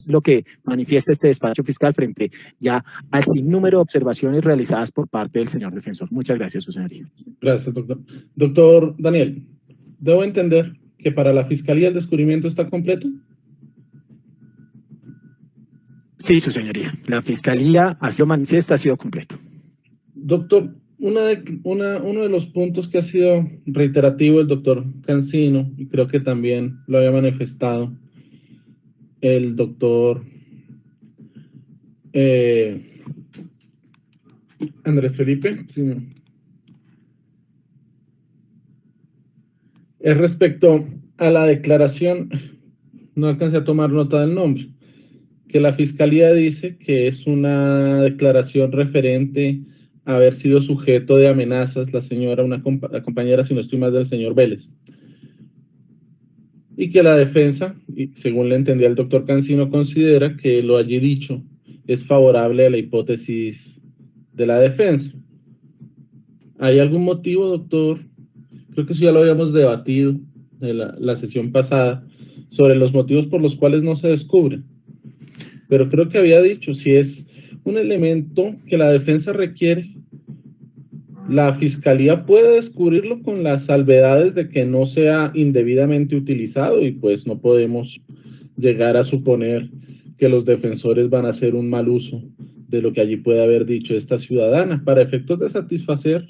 lo que manifiesta este despacho fiscal frente ya al sinnúmero de observaciones realizadas por parte del señor defensor. Muchas gracias, su señoría. Gracias, doctor. Doctor Daniel, ¿debo entender que para la Fiscalía el descubrimiento está completo? Sí, su señoría. La Fiscalía, así lo manifiesta, ha sido completo. Doctor, uno de los puntos que ha sido reiterativo el doctor Cancino, y creo que también lo había manifestado el doctor Andrés Felipe, sí, es respecto a la declaración, no alcancé a tomar nota del nombre, que la Fiscalía dice que es una declaración referente a haber sido sujeto de amenazas la señora, la compañera, si no estoy mal, del señor Vélez. Y que la defensa, y según le entendía el doctor Cancino, considera que lo allí dicho es favorable a la hipótesis de la defensa. ¿Hay algún motivo, doctor? Creo que eso ya lo habíamos debatido en la sesión pasada, sobre los motivos por los cuales no se descubre. Pero creo que había dicho, si es un elemento que la defensa requiere, la Fiscalía puede descubrirlo con las salvedades de que no sea indebidamente utilizado, y pues no podemos llegar a suponer que los defensores van a hacer un mal uso de lo que allí puede haber dicho esta ciudadana, para efectos de satisfacer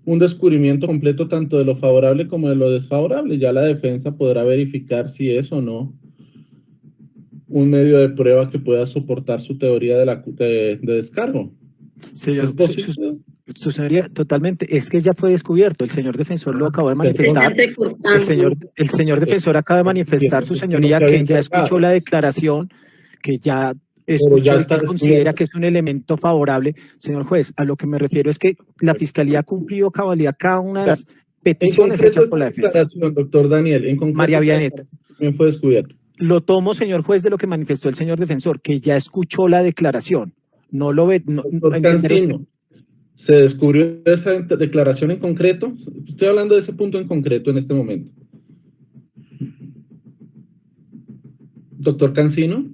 un descubrimiento completo tanto de lo favorable como de lo desfavorable. Ya la defensa podrá verificar si es o no un medio de prueba que pueda soportar su teoría de descargo. Señor, su señoría, totalmente, es que ya fue descubierto, el señor defensor lo acabó de manifestar, el señor defensor acaba de manifestar, su señoría, que ya escuchó la declaración, que ya escuchó y que considera que es un elemento favorable. Señor juez, a lo que me refiero es que la Fiscalía ha cumplido cabalidad cada una de las peticiones hechas por la defensa. Doctor Daniel, en concreto, María Vianet, ¿quién fue descubierto? Lo tomo, señor juez, de lo que manifestó el señor defensor, que ya escuchó la declaración. No lo ve. Doctor Cancino, ¿se descubrió esa declaración en concreto? Estoy hablando de ese punto en concreto en este momento. Doctor Cancino.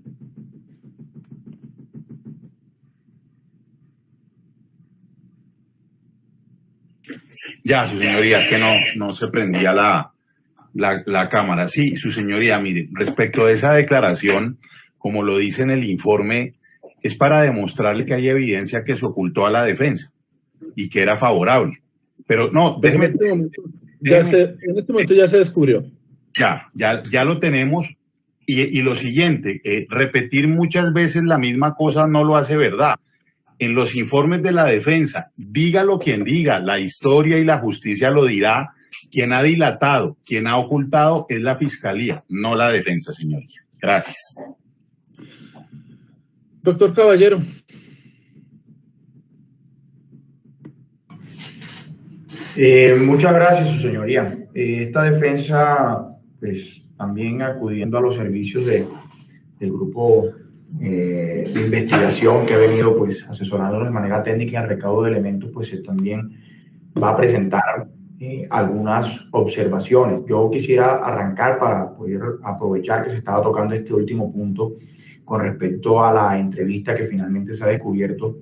Ya, su señoría, es que no se prendía la cámara. Sí, su señoría, mire, respecto a esa declaración, como lo dice en el informe, es para demostrarle que hay evidencia que se ocultó a la defensa y que era favorable. Pero no, déjeme. En este momento ya se descubrió. Ya lo tenemos. Y lo siguiente, repetir muchas veces la misma cosa no lo hace verdad. En los informes de la defensa, dígalo quien diga, la historia y la justicia lo dirá. Quien ha dilatado, quien ha ocultado es la Fiscalía, no la defensa, señoría. Gracias. Doctor Caballero. Muchas gracias, su señoría. Esta defensa, pues también acudiendo a los servicios del grupo de investigación que ha venido pues asesorándonos de manera técnica en el recaudo de elementos, pues también va a presentar algunas observaciones. Yo quisiera arrancar para poder aprovechar que se estaba tocando este último punto con respecto a la entrevista que finalmente se ha descubierto.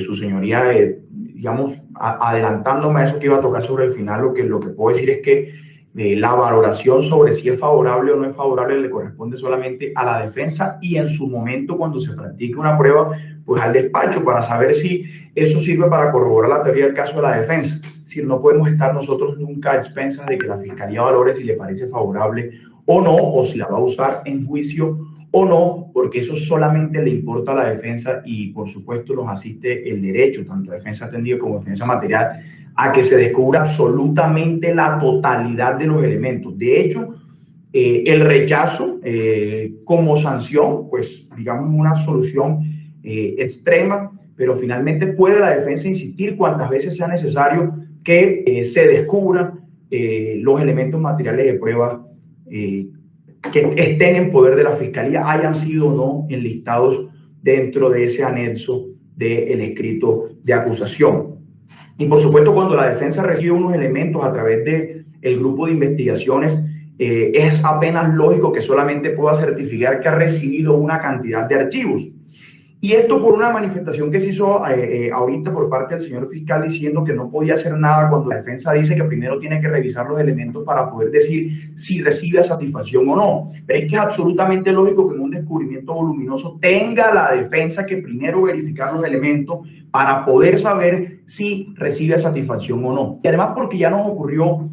Su señoría, digamos, adelantándome a eso que iba a tocar sobre el final, lo que puedo decir es que la valoración sobre si es favorable o no es favorable le corresponde solamente a la defensa y en su momento cuando se practique una prueba, pues al despacho para saber si eso sirve para corroborar la teoría del caso de la defensa. Es decir, no podemos estar nosotros nunca a expensas de que la Fiscalía valore si le parece favorable o no, o si la va a usar en juicio o no, porque eso solamente le importa a la defensa y por supuesto nos asiste el derecho, tanto defensa atendida como defensa material, a que se descubra absolutamente la totalidad de los elementos. De hecho, el rechazo como sanción, pues digamos una solución extrema, pero finalmente puede la defensa insistir cuantas veces sea necesario que se descubran los elementos materiales de prueba que estén en poder de la Fiscalía, hayan sido o no enlistados dentro de ese anexo del escrito de acusación. Y por supuesto, cuando la defensa recibe unos elementos a través del grupo de investigaciones, es apenas lógico que solamente pueda certificar que ha recibido una cantidad de archivos. Y esto por una manifestación que se hizo ahorita por parte del señor fiscal diciendo que no podía hacer nada cuando la defensa dice que primero tiene que revisar los elementos para poder decir si recibe satisfacción o no. Pero es que es absolutamente lógico que en un descubrimiento voluminoso tenga la defensa que primero verificar los elementos para poder saber si recibe satisfacción o no. Y además porque ya nos ocurrió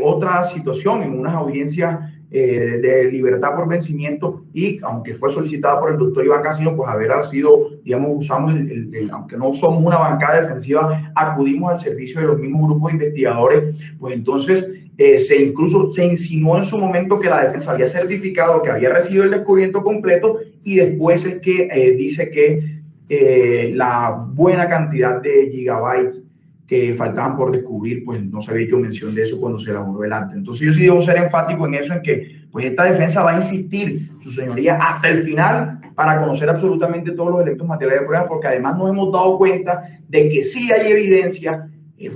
otra situación en unas audiencias de libertad por vencimiento y aunque fue solicitada por el doctor Iván Cancino, pues haber sido, digamos, usamos aunque no somos una bancada defensiva, acudimos al servicio de los mismos grupos investigadores, pues entonces incluso se insinuó en su momento que la defensa había certificado que había recibido el descubrimiento completo y después es que dice que la buena cantidad de gigabytes que faltaban por descubrir, pues no se había hecho mención de eso cuando se elaboró el acta. Entonces yo sí debo ser enfático en eso, en que pues esta defensa va a insistir, su señoría, hasta el final para conocer absolutamente todos los elementos materiales de prueba, porque además nos hemos dado cuenta de que sí hay evidencia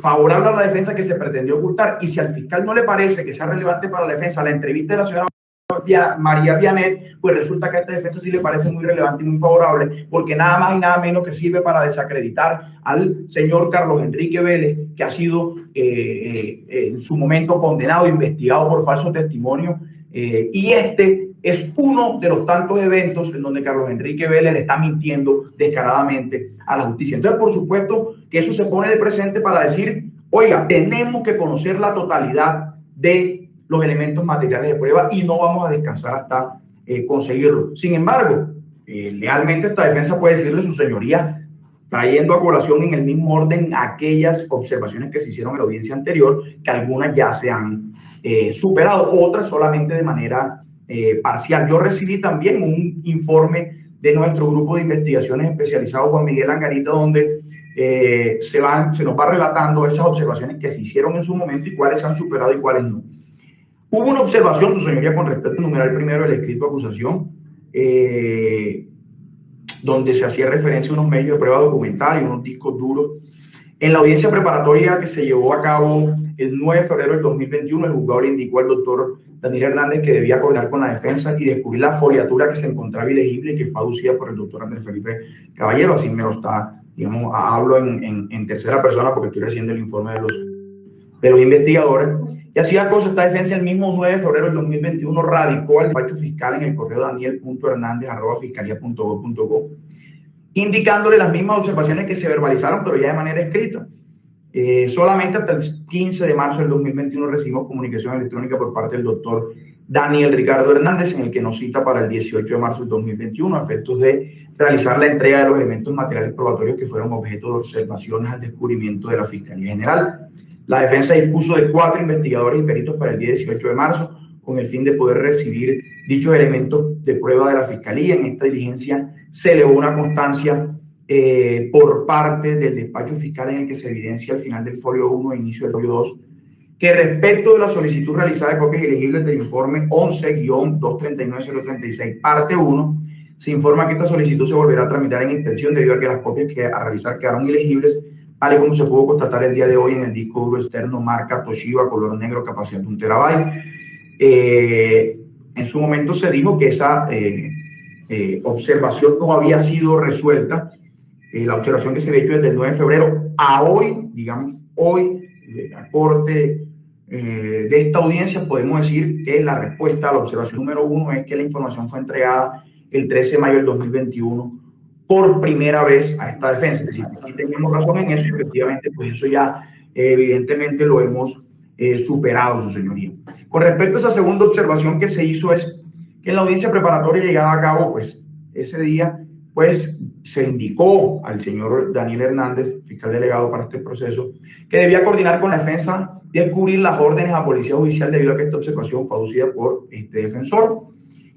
favorable a la defensa que se pretendió ocultar, y si al fiscal no le parece que sea relevante para la defensa la entrevista de la señora María Vianet, pues resulta que a esta defensa sí le parece muy relevante y muy favorable, porque nada más y nada menos que sirve para desacreditar al señor Carlos Enrique Vélez, que ha sido en su momento condenado e investigado por falsos testimonios, y este es uno de los tantos eventos en donde Carlos Enrique Vélez le está mintiendo descaradamente a la justicia. Entonces, por supuesto que eso se pone de presente para decir, oiga, tenemos que conocer la totalidad de los elementos materiales de prueba y no vamos a descansar hasta conseguirlo. Sin embargo, lealmente esta defensa puede decirle a su señoría, trayendo a colación en el mismo orden aquellas observaciones que se hicieron en la audiencia anterior, que algunas ya se han superado, otras solamente de manera parcial. Yo recibí también un informe de nuestro grupo de investigaciones especializado, Juan Miguel Angarita, donde se nos va relatando esas observaciones que se hicieron en su momento y cuáles se han superado y cuáles no. Hubo una observación, su señoría, con respecto al numeral primero del escrito de acusación, donde se hacía referencia a unos medios de prueba documental y unos discos duros. En la audiencia preparatoria que se llevó a cabo el 9 de febrero del 2021, el juzgado le indicó al doctor Daniel Hernández que debía coordinar con la defensa y descubrir la foliatura que se encontraba ilegible y que fue aducida por el doctor Andrés Felipe Caballero. Así me lo está, digamos, hablo en tercera persona porque estoy recibiendo el informe de los investigadores. Y así la cosa, esta defensa el mismo 9 de febrero del 2021 radicó al despacho fiscal en el correo daniel.hernandez@fiscalía.gov.co, indicándole las mismas observaciones que se verbalizaron, pero ya de manera escrita. Solamente hasta el 15 de marzo del 2021 recibimos comunicación electrónica por parte del doctor Daniel Ricardo Hernández, en el que nos cita para el 18 de marzo del 2021 a efectos de realizar la entrega de los elementos materiales probatorios que fueron objeto de observaciones al descubrimiento de la Fiscalía General. La defensa dispuso de 4 investigadores y peritos para el día 18 de marzo con el fin de poder recibir dichos elementos de prueba de la Fiscalía. En esta diligencia se elevó una constancia por parte del despacho fiscal en el que se evidencia al final del folio 1 e inicio del folio 2 que respecto de la solicitud realizada de copias elegibles del informe 11-239036, parte 1, se informa que esta solicitud se volverá a tramitar en inspección debido a que las copias que a realizar quedaron ilegibles, tal y como se pudo constatar el día de hoy en el disco duro externo marca Toshiba color negro, capacidad de 1 terabyte. En su momento se dijo que esa observación no había sido resuelta. La observación que se había hecho desde el 9 de febrero a hoy, digamos, hoy, a corte de esta audiencia, podemos decir que la respuesta a la observación número 1 es que la información fue entregada el 13 de mayo del 2021 por primera vez a esta defensa. Es decir, aquí teníamos razón en eso y efectivamente, pues eso ya evidentemente lo hemos superado, su señoría. Con respecto a esa segunda observación que se hizo es que en la audiencia preparatoria llegada a cabo, pues ese día, pues se indicó al señor Daniel Hernández, fiscal delegado para este proceso, que debía coordinar con la defensa y descubrir las órdenes a Policía Judicial debido a que esta observación fue aducida por este defensor.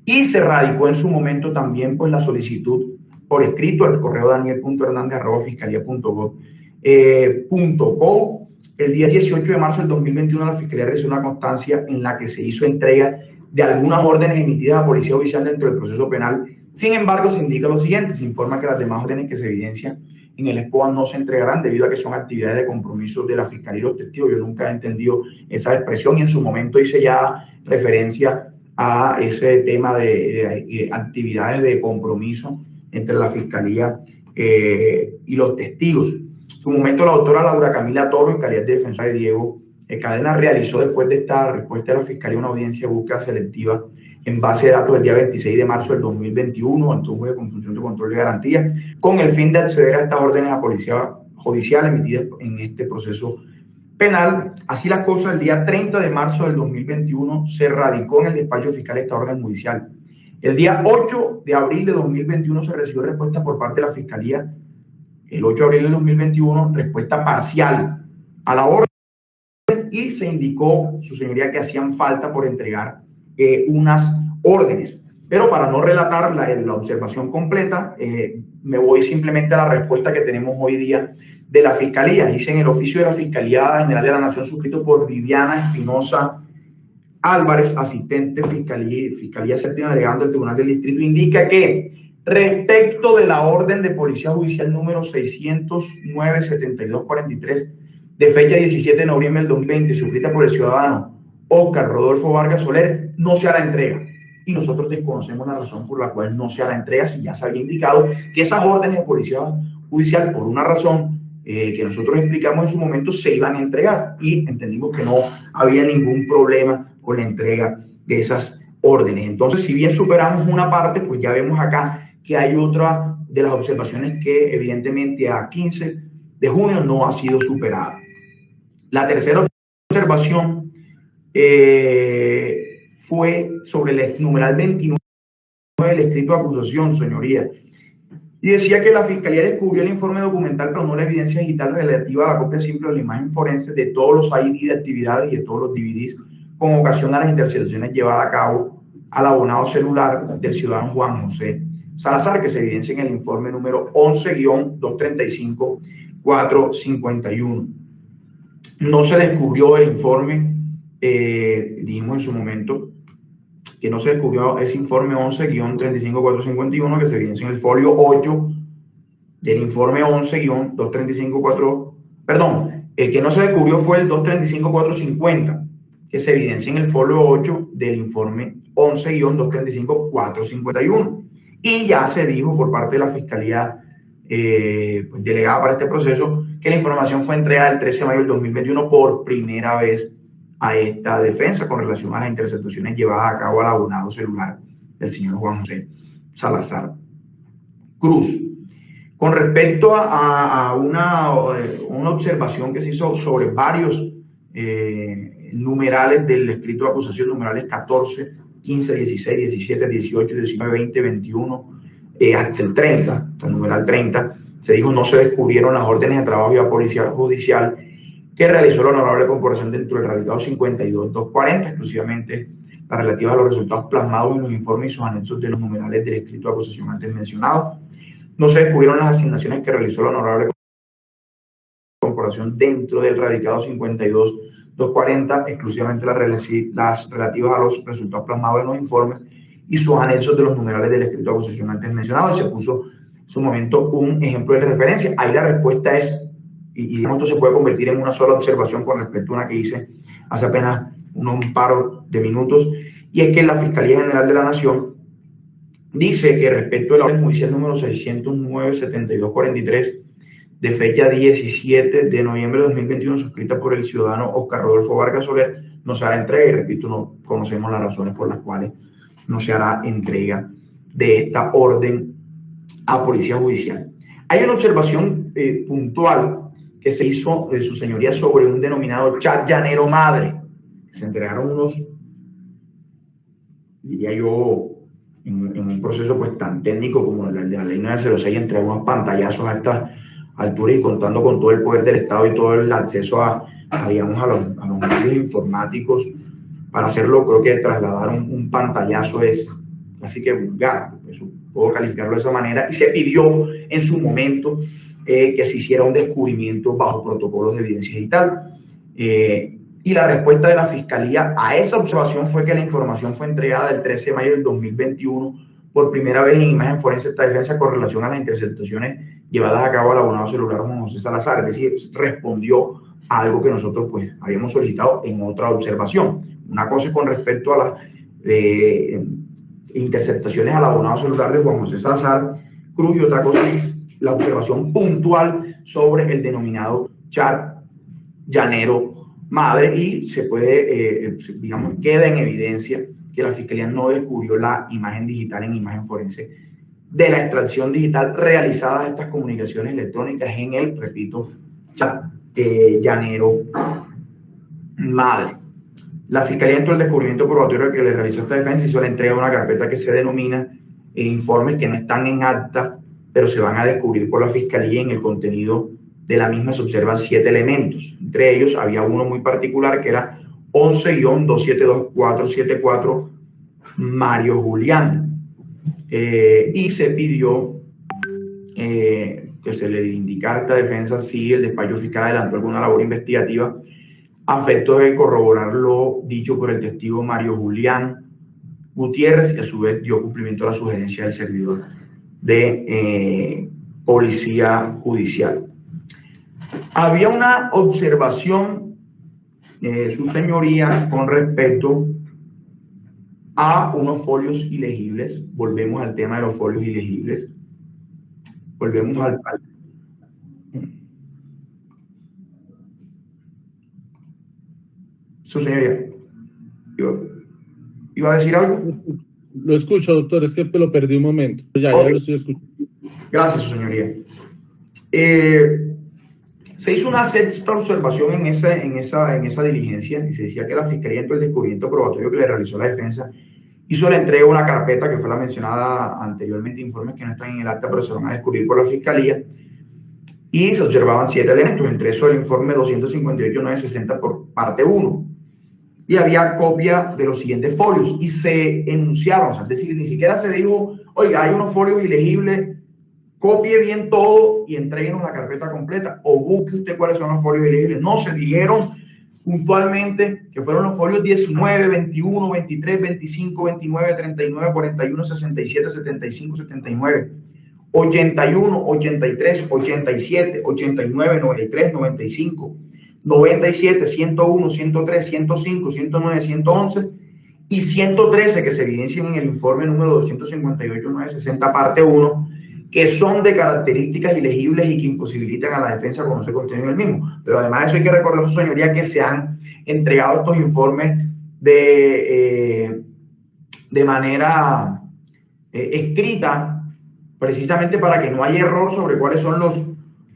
Y se radicó en su momento también pues la solicitud por escrito al correo daniel.hernandez@fiscalía.gov.co. El día 18 de marzo del 2021 la Fiscalía realizó una constancia en la que se hizo entrega de algunas órdenes emitidas a Policía Judicial dentro del proceso penal. Sin embargo, se indica lo siguiente: se informa que las demás órdenes que se evidencian en el ESPOA no se entregarán debido a que son actividades de compromiso de la Fiscalía y los testigos. Yo nunca he entendido esa expresión y en su momento hice ya referencia a ese tema de actividades de compromiso entre la Fiscalía y los testigos. En su momento la doctora Laura Camila Toro, en calidad de defensora de Diego Cadena, realizó después de esta respuesta de la Fiscalía una audiencia de búsqueda selectiva en base de datos del día 26 de marzo del 2021 ante un juez con función de control de garantía, con el fin de acceder a estas órdenes a policía judicial emitidas en este proceso penal. Así las cosas, el día 30 de marzo del 2021 se radicó en el despacho fiscal esta orden judicial. El día 8 de abril de 2021 se recibió respuesta por parte de la Fiscalía. El 8 de abril de 2021, respuesta parcial a la orden y se indicó, su señoría, que hacían falta por entregar unas órdenes. Pero para no relatar la observación completa, me voy simplemente a la respuesta que tenemos hoy día de la Fiscalía. Dice: en el oficio de la Fiscalía General de la Nación suscrito por Viviana Espinosa Álvarez, asistente Fiscalía Séptima delegando del Tribunal del Distrito, indica que respecto de la orden de Policía Judicial número 609-7243 de fecha 17 de noviembre del 2020, suscrita por el ciudadano Óscar Rodolfo Vargas Soler, no se hará entrega. Y nosotros desconocemos la razón por la cual no se hará entrega, si ya se había indicado que esas órdenes de Policía Judicial, por una razón que nosotros explicamos en su momento, se iban a entregar y entendimos que no había ningún problema con la entrega de esas órdenes. Entonces, si bien superamos una parte, pues ya vemos acá que hay otra de las observaciones que evidentemente a 15 de junio no ha sido superada. La tercera observación fue sobre el numeral 29 del escrito de acusación, señoría, y decía que la Fiscalía descubrió el informe documental, pero no la evidencia digital relativa a la copia simple de la imagen forense de todos los ID de actividades y de todos los DVDs con ocasión a las intercepciones llevadas a cabo al abonado celular del ciudadano Juan José Salazar, que se evidencia en el informe número 11-235-451. No se descubrió el informe, dijimos en su momento que no se descubrió ese informe 11-35451 que se evidencia en el folio 8 del informe 11-235-4, perdón, el que no se descubrió fue el 235-450 que se evidencia en el folio 8 del informe 11-235-451, y ya se dijo por parte de la Fiscalía pues, delegada para este proceso, que la información fue entregada el 13 de mayo del 2021 por primera vez a esta defensa con relación a las interceptaciones llevadas a cabo al abonado celular del señor Juan José Salazar Cruz. Con respecto a una observación que se hizo sobre varios numerales del escrito de acusación, numerales 14, 15, 16, 17, 18, 19, 20, 21, hasta el 30, hasta el numeral 30, se dijo no se descubrieron las órdenes de trabajo y la Policía Judicial que realizó la honorable corporación dentro del radicado 52-240, exclusivamente las relativas a los resultados plasmados en los informes y sus anexos de los numerales del escrito de acusación antes mencionado. No se descubrieron las asignaciones que realizó la honorable corporación dentro del radicado 52-240, exclusivamente las relativas a los resultados plasmados en los informes y sus anexos de los numerales del escrito de acusación antes mencionado, y se puso en su momento un ejemplo de referencia. Ahí la respuesta es, y esto se puede convertir en una sola observación con respecto a una que hice hace apenas un par de minutos, y es que la Fiscalía General de la Nación dice que respecto a la orden judicial número 609-7243 de fecha 17 de noviembre de 2021, suscrita por el ciudadano Óscar Rodolfo Vargas Soler, no se hará entrega, y repito, no conocemos las razones por las cuales no se hará entrega de esta orden a Policía Judicial. Hay una observación puntual que se hizo de su señoría sobre un denominado chat llanero madre. Se entregaron unos, diría yo, en un proceso pues tan técnico como el de la ley 906, entre unos pantallazos a esta altura y contando con todo el poder del Estado y todo el acceso digamos, a los medios informáticos para hacerlo. Creo que trasladar un pantallazo es así que vulgar, eso puedo calificarlo de esa manera, y se pidió en su momento que se hiciera un descubrimiento bajo protocolos de evidencia digital. Y la respuesta de la Fiscalía a esa observación fue que la información fue entregada el 13 de mayo del 2021 por primera vez en imagen forense esta defensa con relación a las interceptaciones llevadas a cabo al abonado celular Juan José Salazar, es decir, respondió a algo que nosotros pues habíamos solicitado en otra observación. Una cosa es con respecto a las interceptaciones al abonado celular de Juan José Salazar Cruz y otra cosa es la observación puntual sobre el denominado chat llanero madre, y se puede, digamos, queda en evidencia que la Fiscalía no descubrió la imagen digital en imagen forense de la extracción digital realizada de estas comunicaciones electrónicas en el, repito, chat llanero madre. La Fiscalía, dentro del descubrimiento probatorio que le realizó esta defensa, hizo la entrega de una carpeta que se denomina informes que no están en acta, pero se van a descubrir por la Fiscalía. En el contenido de la misma se observan 7 elementos. Entre ellos había uno muy particular que era 11-272474 Mario Julián. Y se pidió que se le indicara a esta defensa si el despacho fiscal adelantó alguna labor investigativa a efectos de corroborar lo dicho por el testigo Mario Julián Gutiérrez, y a su vez dio cumplimiento a la sugerencia del servidor de Policía Judicial. Había una observación, su señoría, con respecto a unos folios ilegibles. Volvemos al tema de los folios ilegibles. Volvemos al... Su señoría, ¿iba a decir algo? Lo escucho, doctor, es que lo perdí un momento. Ya lo estoy escuchando. Gracias, su señoría. Se hizo una sexta observación en esa diligencia, y se decía que la Fiscalía, dentro del descubrimiento probatorio que le realizó la defensa, hizo la entrega de una carpeta que fue la mencionada anteriormente, informes que no están en el acta, pero se van a descubrir por la Fiscalía, y se observaban 7 elementos, entre esos el informe 258-960 por parte 1. Y había copia de los siguientes folios, y se enunciaron, o sea, es decir, ni siquiera se dijo, oiga, hay unos folios ilegibles, copie bien todo y entréguenos la carpeta completa, o busque usted cuáles son los folios ilegibles. No, se dijeron puntualmente que fueron los folios 19, 21, 23, 25, 29, 39, 41, 67, 75, 79, 81, 83, 87, 89, 93, 95, 97, 101, 103, 105, 109, 111 y 113 que se evidencian en el informe número 258-960 parte 1, que son de características ilegibles y que imposibilitan a la defensa conocer contenido del mismo. Pero además de eso hay que recordar, su señoría, que se han entregado estos informes de manera escrita, precisamente para que no haya error sobre cuáles son los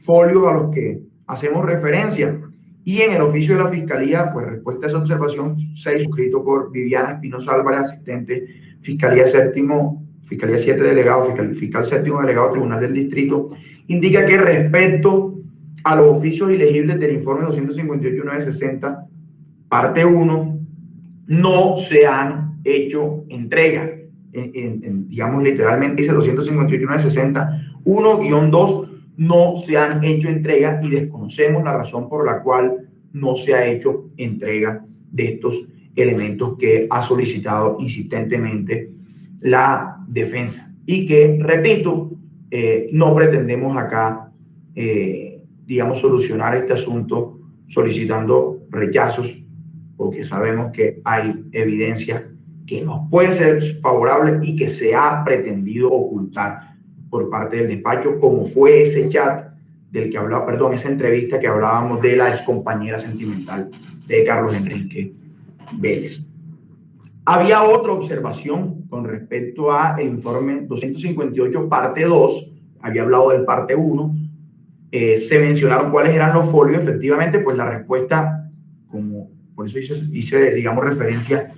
folios a los que hacemos referencia. Y en el oficio de la Fiscalía, pues respuesta a esa observación 6, suscrito por Viviana Espinosa Álvarez, asistente Fiscalía 7, delegado, fiscal 7 delegado Tribunal del Distrito, indica que respecto a los oficios ilegibles del informe 258-960, parte 1, no se han hecho entrega. Digamos, literalmente dice 258-960, 1-2, no se han hecho entrega, y desconocemos la razón por la cual no se ha hecho entrega de estos elementos que ha solicitado insistentemente la defensa, y que, repito, no pretendemos acá, digamos, solucionar este asunto solicitando rechazos, porque sabemos que hay evidencia que nos puede ser favorable y que se ha pretendido ocultar por parte del despacho, como fue ese chat del que hablaba, perdón, esa entrevista que hablábamos de la excompañera sentimental de Carlos Enrique Vélez. Había otra observación con respecto al informe 258, parte 2, había hablado del parte 1, se mencionaron cuáles eran los folios. Efectivamente, pues la respuesta, como por eso hice digamos, referencia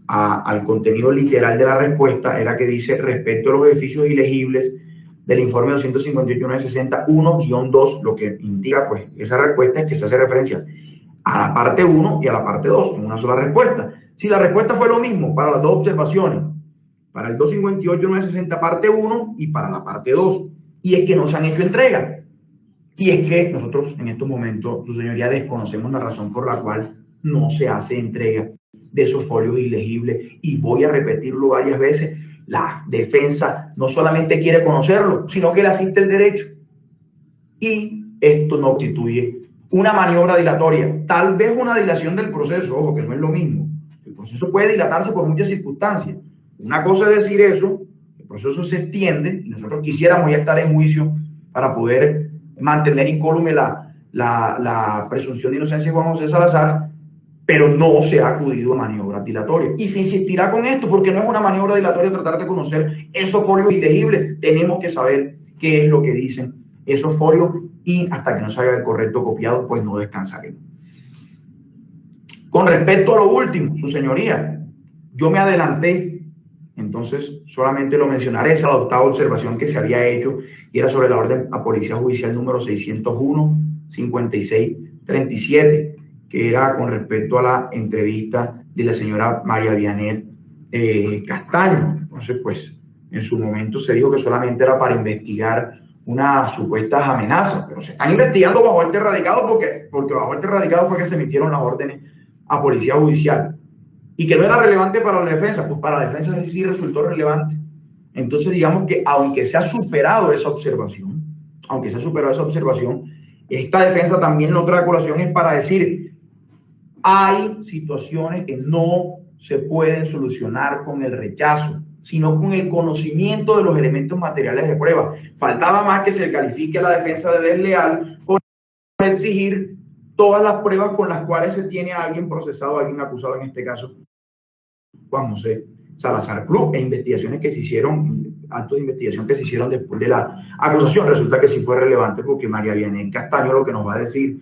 al contenido literal de la respuesta, era que dice: respecto a los edificios ilegibles del informe 258-960, 1-2, lo que indica pues esa respuesta es que se hace referencia a la parte 1 y a la parte 2 en una sola respuesta. Si la respuesta fue lo mismo para las dos observaciones, para el 258-960 parte 1 y para la parte 2, y es que no se han hecho entrega, y es que nosotros en estos momentos, su señoría, desconocemos la razón por la cual no se hace entrega de esos folios ilegibles, y voy a repetirlo varias veces, la defensa no solamente quiere conocerlo, sino que le asiste el derecho. Y esto no constituye una maniobra dilatoria, tal vez una dilación del proceso, ojo, que no es lo mismo. El proceso puede dilatarse por muchas circunstancias. Una cosa es decir eso, el proceso se extiende y nosotros quisiéramos ya estar en juicio para poder mantener incólume la presunción de inocencia de Juan José Salazar, pero no se ha acudido a maniobras dilatorias. Y se insistirá con esto porque no es una maniobra dilatoria tratar de conocer esos folios ilegibles. Tenemos que saber qué es lo que dicen esos folios y hasta que no salga el correcto copiado, pues no descansaremos. Con respecto a lo último, su señoría, yo me adelanté, entonces solamente lo mencionaré, esa octava observación que se había hecho y era sobre la orden a Policía Judicial número 601-5637, que era con respecto a la entrevista de la señora María Vianey Castaño. Entonces, pues, en su momento se dijo que solamente era para investigar unas supuestas amenazas, pero se están investigando bajo este radicado porque bajo este radicado fue que se emitieron las órdenes a Policía Judicial. Y que no era relevante para la defensa, pues para la defensa sí resultó relevante. Entonces, digamos que aunque se ha superado esa observación, esta defensa también la otra colación es para decir, hay situaciones que no se pueden solucionar con el rechazo, sino con el conocimiento de los elementos materiales de prueba. Faltaba más que se califique a la defensa de desleal por exigir todas las pruebas con las cuales se tiene a alguien procesado, a alguien acusado, en este caso Juan José Salazar Cruz, e investigaciones que se hicieron, actos de investigación que se hicieron después de la acusación. Resulta que sí fue relevante porque María Vianey Castaño lo que nos va a decir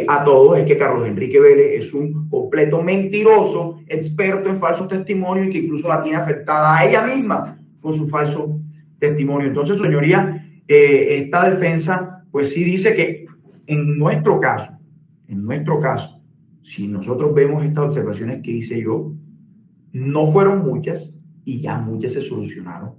a todos es que Carlos Enrique Vélez es un completo mentiroso, experto en falsos testimonios y que incluso la tiene afectada a ella misma con su falso testimonio. Entonces, señoría, esta defensa pues sí dice que en nuestro caso, si nosotros vemos estas observaciones que hice yo, no fueron muchas y ya muchas se solucionaron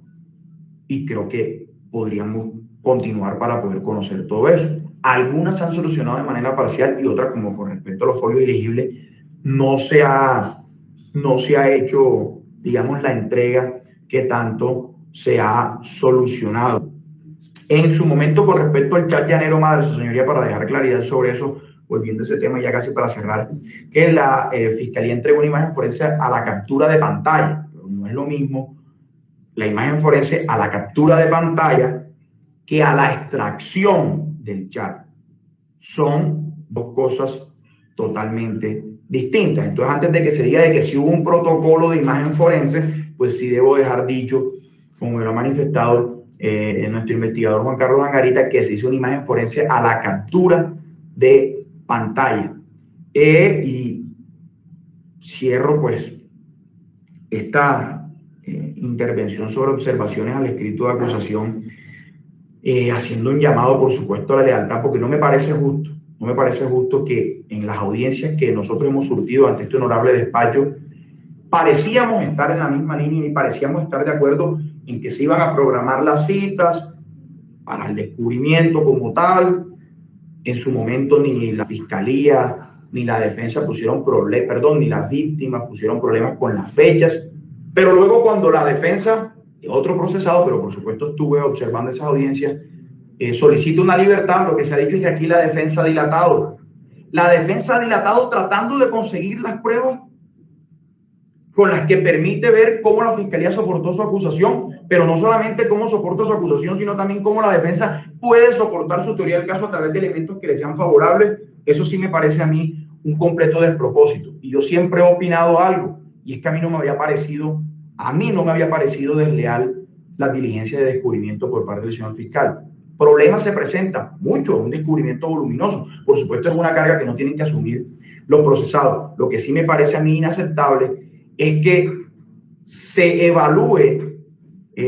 y creo que podríamos continuar para poder conocer todo eso. Algunas se han solucionado de manera parcial y otras, como con respecto a los folios elegibles, no se ha hecho, digamos, la entrega que tanto se ha solucionado. En su momento, con respecto al chat llanero madre, su señoría, para dejar claridad sobre eso, volviendo a ese tema ya casi para cerrar, que la Fiscalía entregó una imagen forense a la captura de pantalla, pero no es lo mismo la imagen forense a la captura de pantalla que a la extracción del chat. Son dos cosas totalmente distintas. Entonces, antes de que se diga de que si hubo un protocolo de imagen forense, pues sí debo dejar dicho, como me lo ha manifestado nuestro investigador Juan Carlos Angarita, que se hizo una imagen forense a la captura de pantalla. Y cierro pues esta intervención sobre observaciones al escrito de acusación haciendo un llamado, por supuesto, a la lealtad, porque no me parece justo que en las audiencias que nosotros hemos surtido ante este honorable despacho parecíamos estar en la misma línea y parecíamos estar de acuerdo en que se iban a programar las citas para el descubrimiento como tal. En su momento ni la fiscalía ni la defensa pusieron problemas, perdón, ni las víctimas pusieron problemas con las fechas, pero luego cuando la defensa, otro procesado, pero por supuesto estuve observando esas audiencias, solicita una libertad, lo que se ha dicho es que aquí la defensa ha dilatado tratando de conseguir las pruebas con las que permite ver cómo la fiscalía soportó su acusación, pero no solamente cómo soporta su acusación, sino también cómo la defensa puede soportar su teoría del caso a través de elementos que le sean favorables. Eso sí me parece a mí un completo despropósito. Y yo siempre he opinado algo, y es que a mí no me había parecido desleal la diligencia de descubrimiento por parte del señor fiscal. Problemas se presentan, mucho, un descubrimiento voluminoso. Por supuesto, es una carga que no tienen que asumir los procesados. Lo que sí me parece a mí inaceptable es que se evalúe,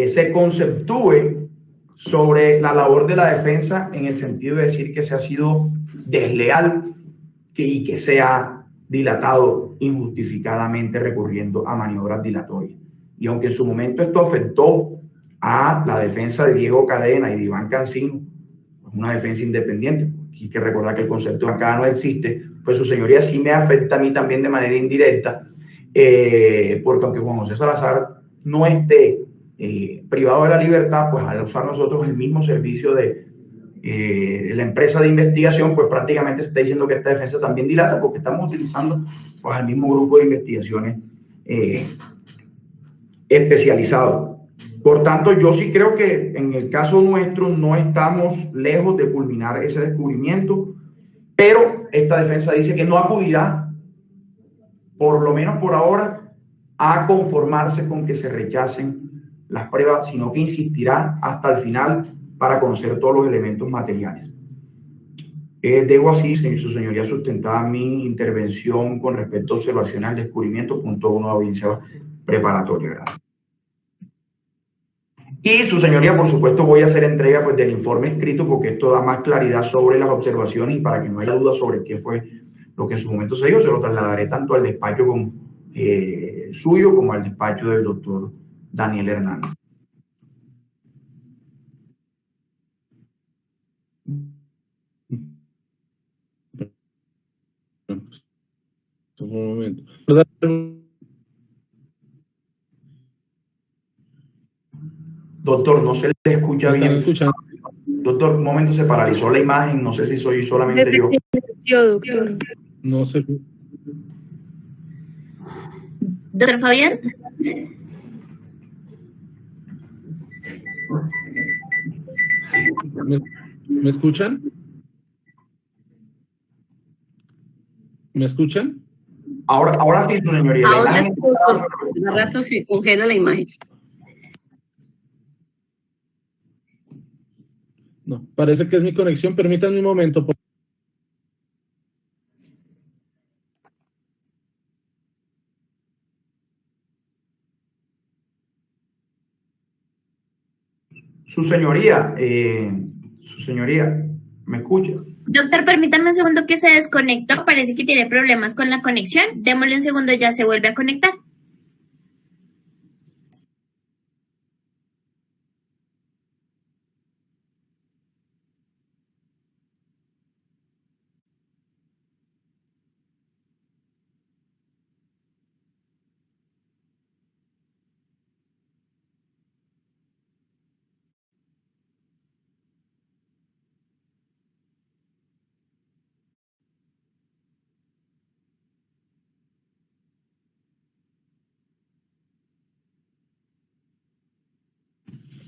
se conceptúe sobre la labor de la defensa en el sentido de decir que se ha sido desleal y que se ha dilatado injustificadamente recurriendo a maniobras dilatorias. Y aunque en su momento esto afectó a la defensa de Diego Cadena y de Iván Cancino, una defensa independiente, hay que recordar que el concepto de bancada no existe, pues su señoría sí me afecta a mí también de manera indirecta, porque aunque Juan José Salazar no esté privado de la libertad, pues al usar nosotros el mismo servicio de la empresa de investigación, pues prácticamente se está diciendo que esta defensa también dilata porque estamos utilizando pues el mismo grupo de investigaciones especializado. Por tanto, yo sí creo que en el caso nuestro no estamos lejos de culminar ese descubrimiento, pero esta defensa dice que no acudirá, por lo menos por ahora, a conformarse con que se rechacen las pruebas, sino que insistirá hasta el final para conocer todos los elementos materiales. Dejo así, su señoría, sustentada mi intervención con respecto a observaciones al descubrimiento, punto 1 de audiencia preparatoria. Gracias. Y su señoría, por supuesto, voy a hacer entrega pues, del informe escrito porque esto da más claridad sobre las observaciones y para que no haya duda sobre qué fue lo que en su momento se dio, se lo trasladaré tanto al despacho suyo como al despacho del doctor Daniel Hernández. Un momento. Doctor, no se le escucha bien. Doctor, un momento se paralizó la imagen, no sé si soy solamente yo. No sé. Doctor Fabián. ¿Me escuchan? ¿Me escuchan? Ahora sí, su señoría. Ahora sí, de rato se congela la imagen. No, parece que es mi conexión. Permítanme un momento. Su señoría, ¿me escucha? Doctor, permítame un segundo que se desconectó. Parece que tiene problemas con la conexión. Démosle un segundo, ya se vuelve a conectar.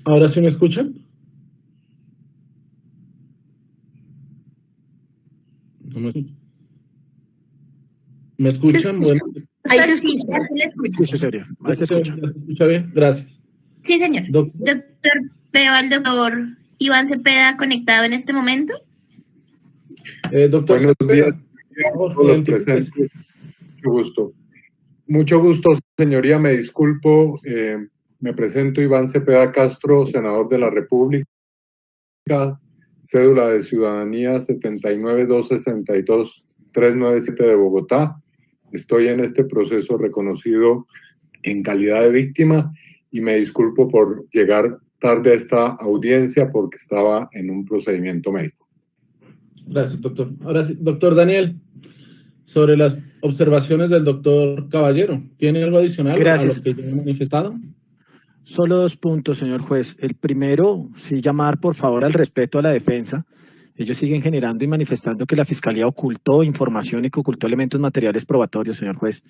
¿Ahora sí me escuchan? No me escuchan. ¿Me escuchan? Bueno. Ahí sí, ya se le escucha. Sí, serio. Ahí se escucha. ¿Se escucha bien? Gracias. Sí, señor. Doctor, veo al doctor Iván Cepeda conectado en este momento. Doctor Buenos días a todos los presentes. Mucho gusto. Mucho gusto, señoría. Me disculpo. Me presento Iván Cepeda Castro, senador de la República, cédula de ciudadanía 79262397 de Bogotá. Estoy en este proceso reconocido en calidad de víctima y me disculpo por llegar tarde a esta audiencia porque estaba en un procedimiento médico. Gracias, doctor. Ahora sí, doctor Daniel, sobre las observaciones del doctor Caballero, ¿tiene algo adicional a lo que ya he manifestado? Solo 2 puntos, señor juez. El primero, sí llamar por favor al respeto a la defensa. Ellos siguen generando y manifestando que la Fiscalía ocultó información y que ocultó elementos materiales probatorios, señor juez.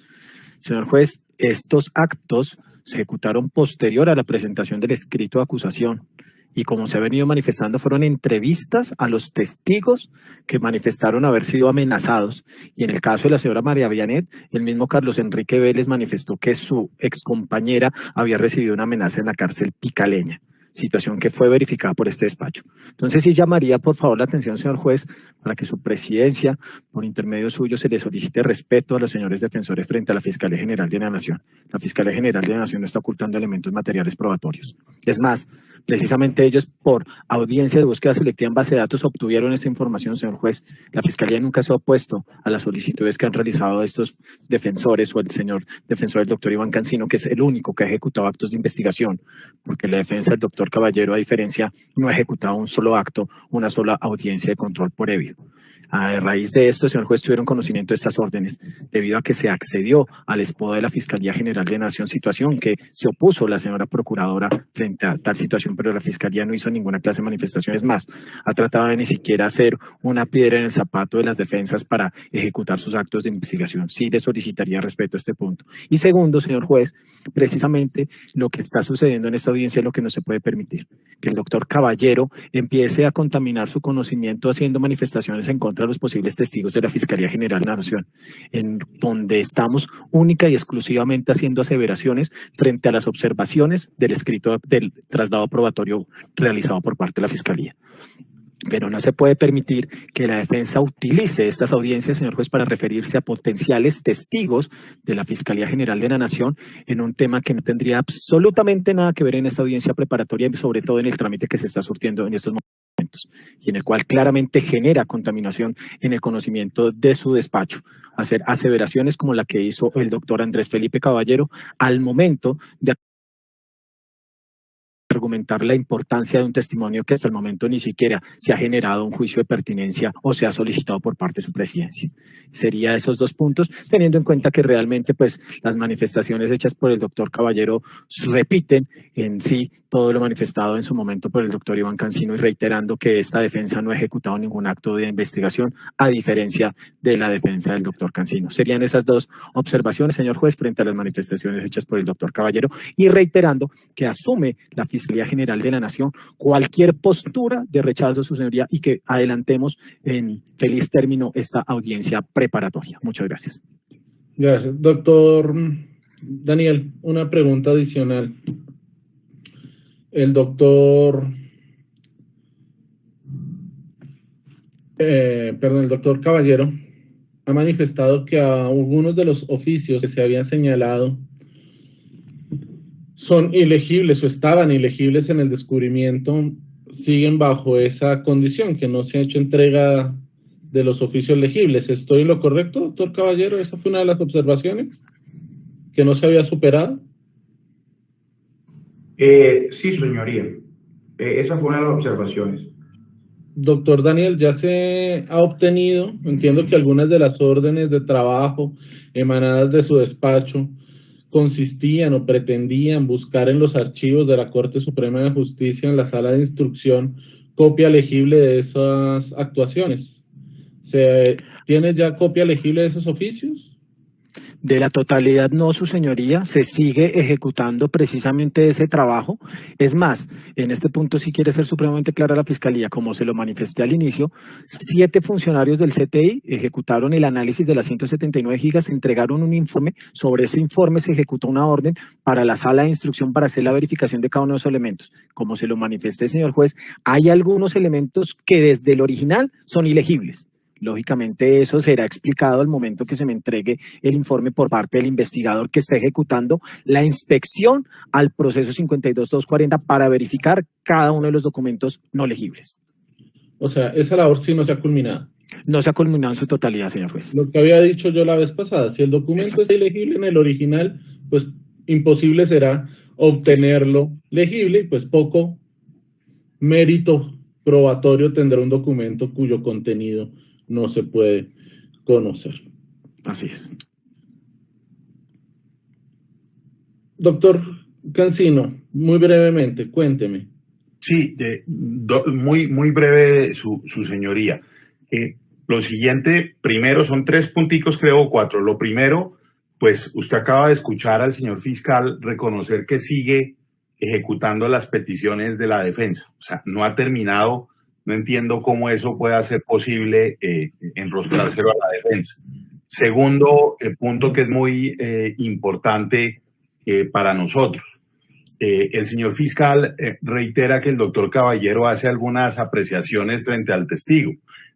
Señor juez, estos actos se ejecutaron posterior a la presentación del escrito de acusación. Y como se ha venido manifestando, fueron entrevistas a los testigos que manifestaron haber sido amenazados. Y en el caso de la señora María Vianet, el mismo Carlos Enrique Vélez manifestó que su excompañera había recibido una amenaza en la cárcel Picaleña, situación que fue verificada por este despacho. Entonces sí llamaría por favor la atención, señor juez, para que su presidencia, por intermedio suyo, se le solicite respeto a los señores defensores frente a la Fiscalía General de la Nación. La Fiscalía General de la Nación no está ocultando elementos materiales probatorios. Es más, precisamente ellos por audiencia de búsqueda selectiva en base de datos obtuvieron esta información, señor juez. La Fiscalía nunca se ha opuesto a las solicitudes que han realizado estos defensores o el señor defensor del doctor Iván Cancino, que es el único que ha ejecutado actos de investigación, porque la defensa del doctor Caballero, a diferencia, no ha ejecutado un solo acto, una sola audiencia de control previo. A raíz de esto, señor juez, tuvieron conocimiento de estas órdenes debido a que se accedió al SPO de la Fiscalía General de Nación, situación que se opuso la señora procuradora frente a tal situación, pero la Fiscalía no hizo ninguna clase de manifestaciones más. Ha tratado de ni siquiera hacer una piedra en el zapato de las defensas para ejecutar sus actos de investigación. Sí le solicitaría respeto a este punto. Y segundo, señor juez, precisamente lo que está sucediendo en esta audiencia es lo que no se puede permitir. Que el doctor Caballero empiece a contaminar su conocimiento haciendo manifestaciones en contra de los posibles testigos de la Fiscalía General de la Nación, en donde estamos única y exclusivamente haciendo aseveraciones frente a las observaciones del escrito del traslado probatorio realizado por parte de la Fiscalía. Pero no se puede permitir que la defensa utilice estas audiencias, señor juez, para referirse a potenciales testigos de la Fiscalía General de la Nación en un tema que no tendría absolutamente nada que ver en esta audiencia preparatoria y sobre todo en el trámite que se está surtiendo en estos momentos y en el cual claramente genera contaminación en el conocimiento de su despacho. Hacer aseveraciones como la que hizo el doctor Andrés Felipe Caballero al momento de argumentar la importancia de un testimonio que hasta el momento ni siquiera se ha generado un juicio de pertinencia o se ha solicitado por parte de su presidencia. Sería esos dos puntos, teniendo en cuenta que realmente pues las manifestaciones hechas por el doctor Caballero repiten en sí todo lo manifestado en su momento por el doctor Iván Cancino y reiterando que esta defensa no ha ejecutado ningún acto de investigación a diferencia de la defensa del doctor Cancino. Serían esas dos observaciones, señor juez, frente a las manifestaciones hechas por el doctor Caballero y reiterando que asume la Fiscalía General de la Nación cualquier postura de rechazo, su señoría, y que adelantemos en feliz término esta audiencia preparatoria. Muchas gracias. Gracias. Doctor Daniel, una pregunta adicional. El doctor Caballero ha manifestado que algunos de los oficios que se habían señalado son ilegibles o estaban ilegibles en el descubrimiento, siguen bajo esa condición, que no se ha hecho entrega de los oficios legibles. ¿Estoy en lo correcto, doctor Caballero? ¿Esa fue una de las observaciones que no se había superado? Sí, señoría. Esa fue una de las observaciones. Doctor Daniel, ya se ha obtenido, entiendo que algunas de las órdenes de trabajo emanadas de su despacho consistían o pretendían buscar en los archivos de la Corte Suprema de Justicia en la sala de instrucción copia legible de esas actuaciones. ¿Se tiene ya copia legible de esos oficios? De la totalidad no, su señoría, se sigue ejecutando precisamente ese trabajo. Es más, en este punto sí quiere ser supremamente clara la Fiscalía, como se lo manifesté al inicio, 7 funcionarios del CTI ejecutaron el análisis de las 179 gigas, entregaron un informe, sobre ese informe se ejecutó una orden para la sala de instrucción para hacer la verificación de cada uno de esos elementos. Como se lo manifesté, señor juez, hay algunos elementos que desde el original son ilegibles. Lógicamente eso será explicado al momento que se me entregue el informe por parte del investigador que está ejecutando la inspección al proceso 52240 para verificar cada uno de los documentos no legibles. O sea, esa labor sí no se ha culminado. No se ha culminado en su totalidad, señor juez. Lo que había dicho yo la vez pasada, si el documento es ilegible en el original, pues imposible será obtenerlo legible y pues poco mérito probatorio tendrá un documento cuyo contenido no se puede conocer. Así es. Doctor Cancino, muy brevemente, cuénteme. Sí, muy breve su señoría. Lo siguiente, primero son 3 punticos, creo, 4. Lo primero, pues usted acaba de escuchar al señor fiscal reconocer que sigue ejecutando las peticiones de la defensa. O sea, no ha terminado. No entiendo cómo eso pueda ser posible enrostrárselo a la defensa. Segundo punto que es muy importante para nosotros. El señor fiscal reitera que el doctor Caballero hace algunas apreciaciones frente al testigo,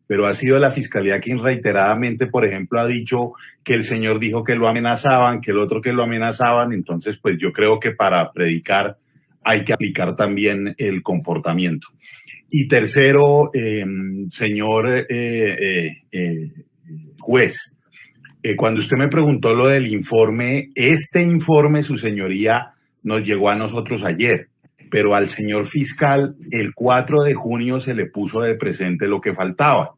pero ha sido la fiscalía quien reiteradamente, por ejemplo, ha dicho que el señor dijo que lo amenazaban, que el otro que lo amenazaban. Entonces, pues yo creo que para predicar hay que aplicar también el comportamiento. Y tercero, señor juez, cuando usted me preguntó lo del informe, este informe, su señoría, nos llegó a nosotros ayer, pero al señor fiscal el 4 de junio se le puso de presente lo que faltaba.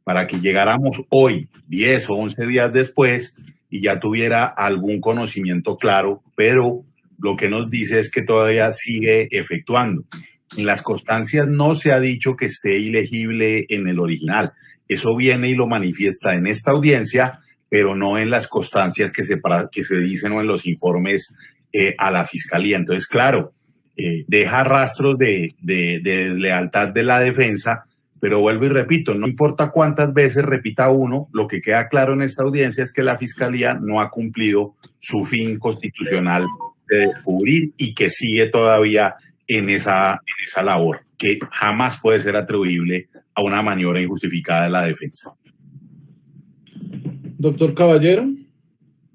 para que llegáramos hoy, 10 o 11 días después, y ya tuviera algún conocimiento claro, pero lo que nos dice es que todavía sigue efectuando. En las constancias no se ha dicho que esté ilegible en el original. Eso viene y lo manifiesta en esta audiencia, pero no en las constancias que se dicen o en los informes a la fiscalía. Entonces, claro, deja rastros de deslealtad de la defensa, pero vuelvo y repito, no importa cuántas veces repita uno, lo que queda claro en esta audiencia es que la fiscalía no ha cumplido su fin constitucional de descubrir y que sigue todavía en esa labor, que jamás puede ser atribuible a una maniobra injustificada de la defensa. Doctor Caballero, ¿va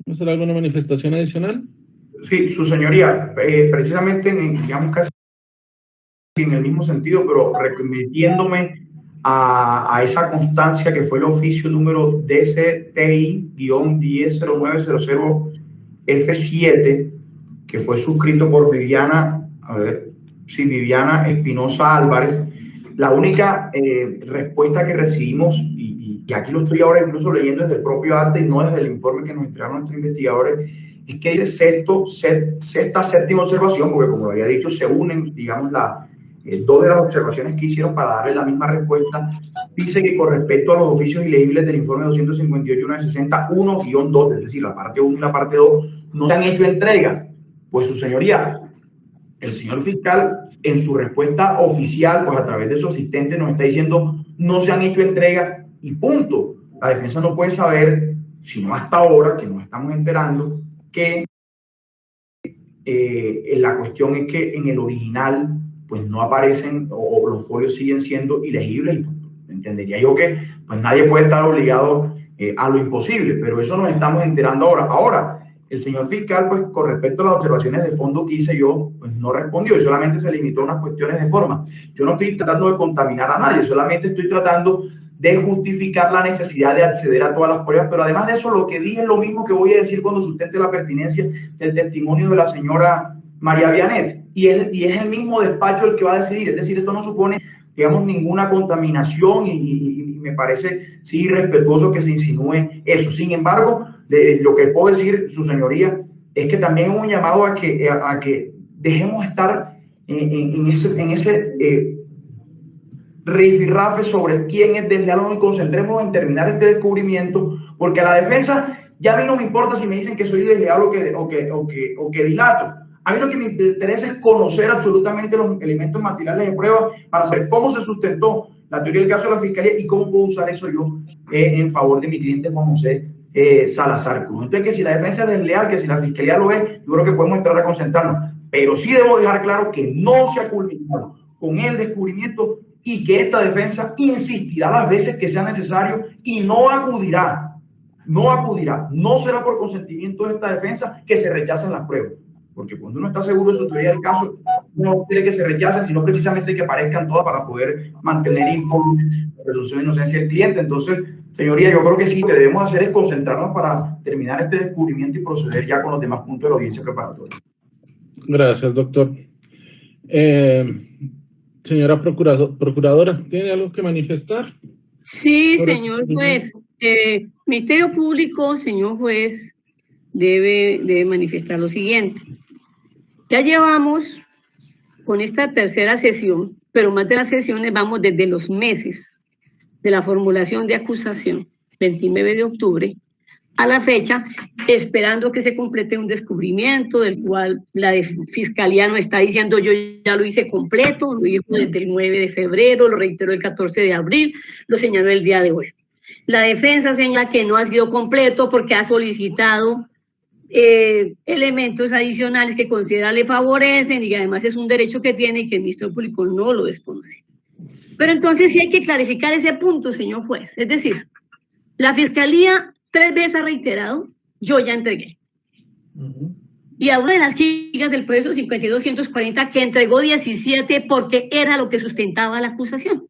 a hacer alguna manifestación adicional? Sí, su señoría, precisamente, digamos casi en el mismo sentido, pero remitiéndome a esa constancia que fue el oficio número DCTI-100900F7, que fue suscrito por Viviana Espinosa Álvarez. La única respuesta que recibimos, y aquí lo estoy ahora incluso leyendo desde el propio acta y no desde el informe que nos entregaron nuestros investigadores, es que dice séptima observación, porque como lo había dicho, se unen, digamos, dos de las observaciones que hicieron para darle la misma respuesta. Dice que con respecto a los oficios ilegibles del informe 258-960-1-2, es decir, la parte 1 y la parte 2, no se han hecho entrega. Pues su señoría, el señor fiscal, en su respuesta oficial, pues a través de su asistente nos está diciendo no se han hecho entrega y punto. La defensa no puede saber, sino hasta ahora, que nos estamos enterando, que la cuestión es que en el original pues no aparecen o los folios siguen siendo ilegibles y entendería yo que pues nadie puede estar obligado a lo imposible, pero eso nos estamos enterando ahora. Ahora, el señor fiscal, pues con respecto a las observaciones de fondo que hice yo, pues no respondió y solamente se limitó a unas cuestiones de forma. Yo no estoy tratando de contaminar a nadie, solamente estoy tratando de justificar la necesidad de acceder a todas las pruebas, pero además de eso, lo que dije es lo mismo que voy a decir cuando sustente la pertinencia del testimonio de la señora María Vianet, y es el mismo despacho el que va a decidir, es decir, esto no supone, digamos, ninguna contaminación y me parece, sí, irrespetuoso que se insinúe eso. Sin embargo, lo que puedo decir, su señoría, es que también es un llamado a que dejemos estar en ese rifirrafe sobre quién es desleal o no, y concentrémonos en terminar este descubrimiento, porque a la defensa ya a mí no me importa si me dicen que soy desleal o que dilato. A mí lo que me interesa es conocer absolutamente los elementos materiales de prueba para saber cómo se sustentó la teoría del caso de la fiscalía y cómo puedo usar eso yo en favor de mi cliente Juan José Salazar Cruz. Entonces, que si la defensa es desleal, que si la fiscalía lo es, yo creo que podemos entrar a concentrarnos, pero sí debo dejar claro que no se ha culminado con el descubrimiento y que esta defensa insistirá las veces que sea necesario y no acudirá, no será por consentimiento de esta defensa que se rechacen las pruebas, porque cuando uno está seguro de su teoría del caso, no quiere que se rechacen, sino precisamente que aparezcan todas para poder mantener informe de presunción de inocencia del cliente. Entonces, señoría, yo creo que sí, lo que debemos hacer es concentrarnos para terminar este descubrimiento y proceder ya con los demás puntos de la audiencia preparatoria. Gracias, doctor. Señora procuradora, ¿tiene algo que manifestar? Sí, señor juez. Ministerio Público, señor juez, debe manifestar lo siguiente. Ya llevamos con esta tercera sesión, pero más de las sesiones vamos desde los meses de la formulación de acusación, 29 de octubre, a la fecha, esperando que se complete un descubrimiento del cual la Fiscalía nos está diciendo yo ya lo hice completo, lo dijo desde el 9 de febrero, lo reiteró el 14 de abril, lo señaló el día de hoy. La defensa señala que no ha sido completo porque ha solicitado elementos adicionales que considera le favorecen y además es un derecho que tiene y que el Ministerio Público no lo desconoce. Pero entonces sí hay que clarificar ese punto, señor juez. Es decir, la Fiscalía 3 veces ha reiterado, yo ya entregué. Y habla de las gigas del proceso 52-140 que entregó 17 porque era lo que sustentaba la acusación,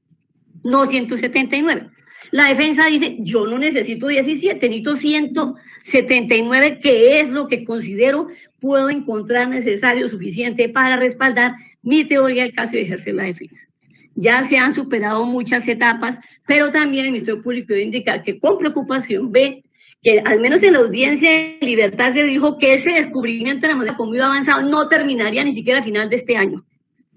no 179. La defensa dice, yo no necesito 17, necesito 179, que es lo que considero puedo encontrar necesario, suficiente para respaldar mi teoría del caso y ejercer la defensa. ya se han superado muchas etapas, pero también el Ministerio Público debe indicar que con preocupación ve que al menos en la audiencia de libertad se dijo que ese descubrimiento de la manera como iba avanzado no terminaría ni siquiera a final de este año.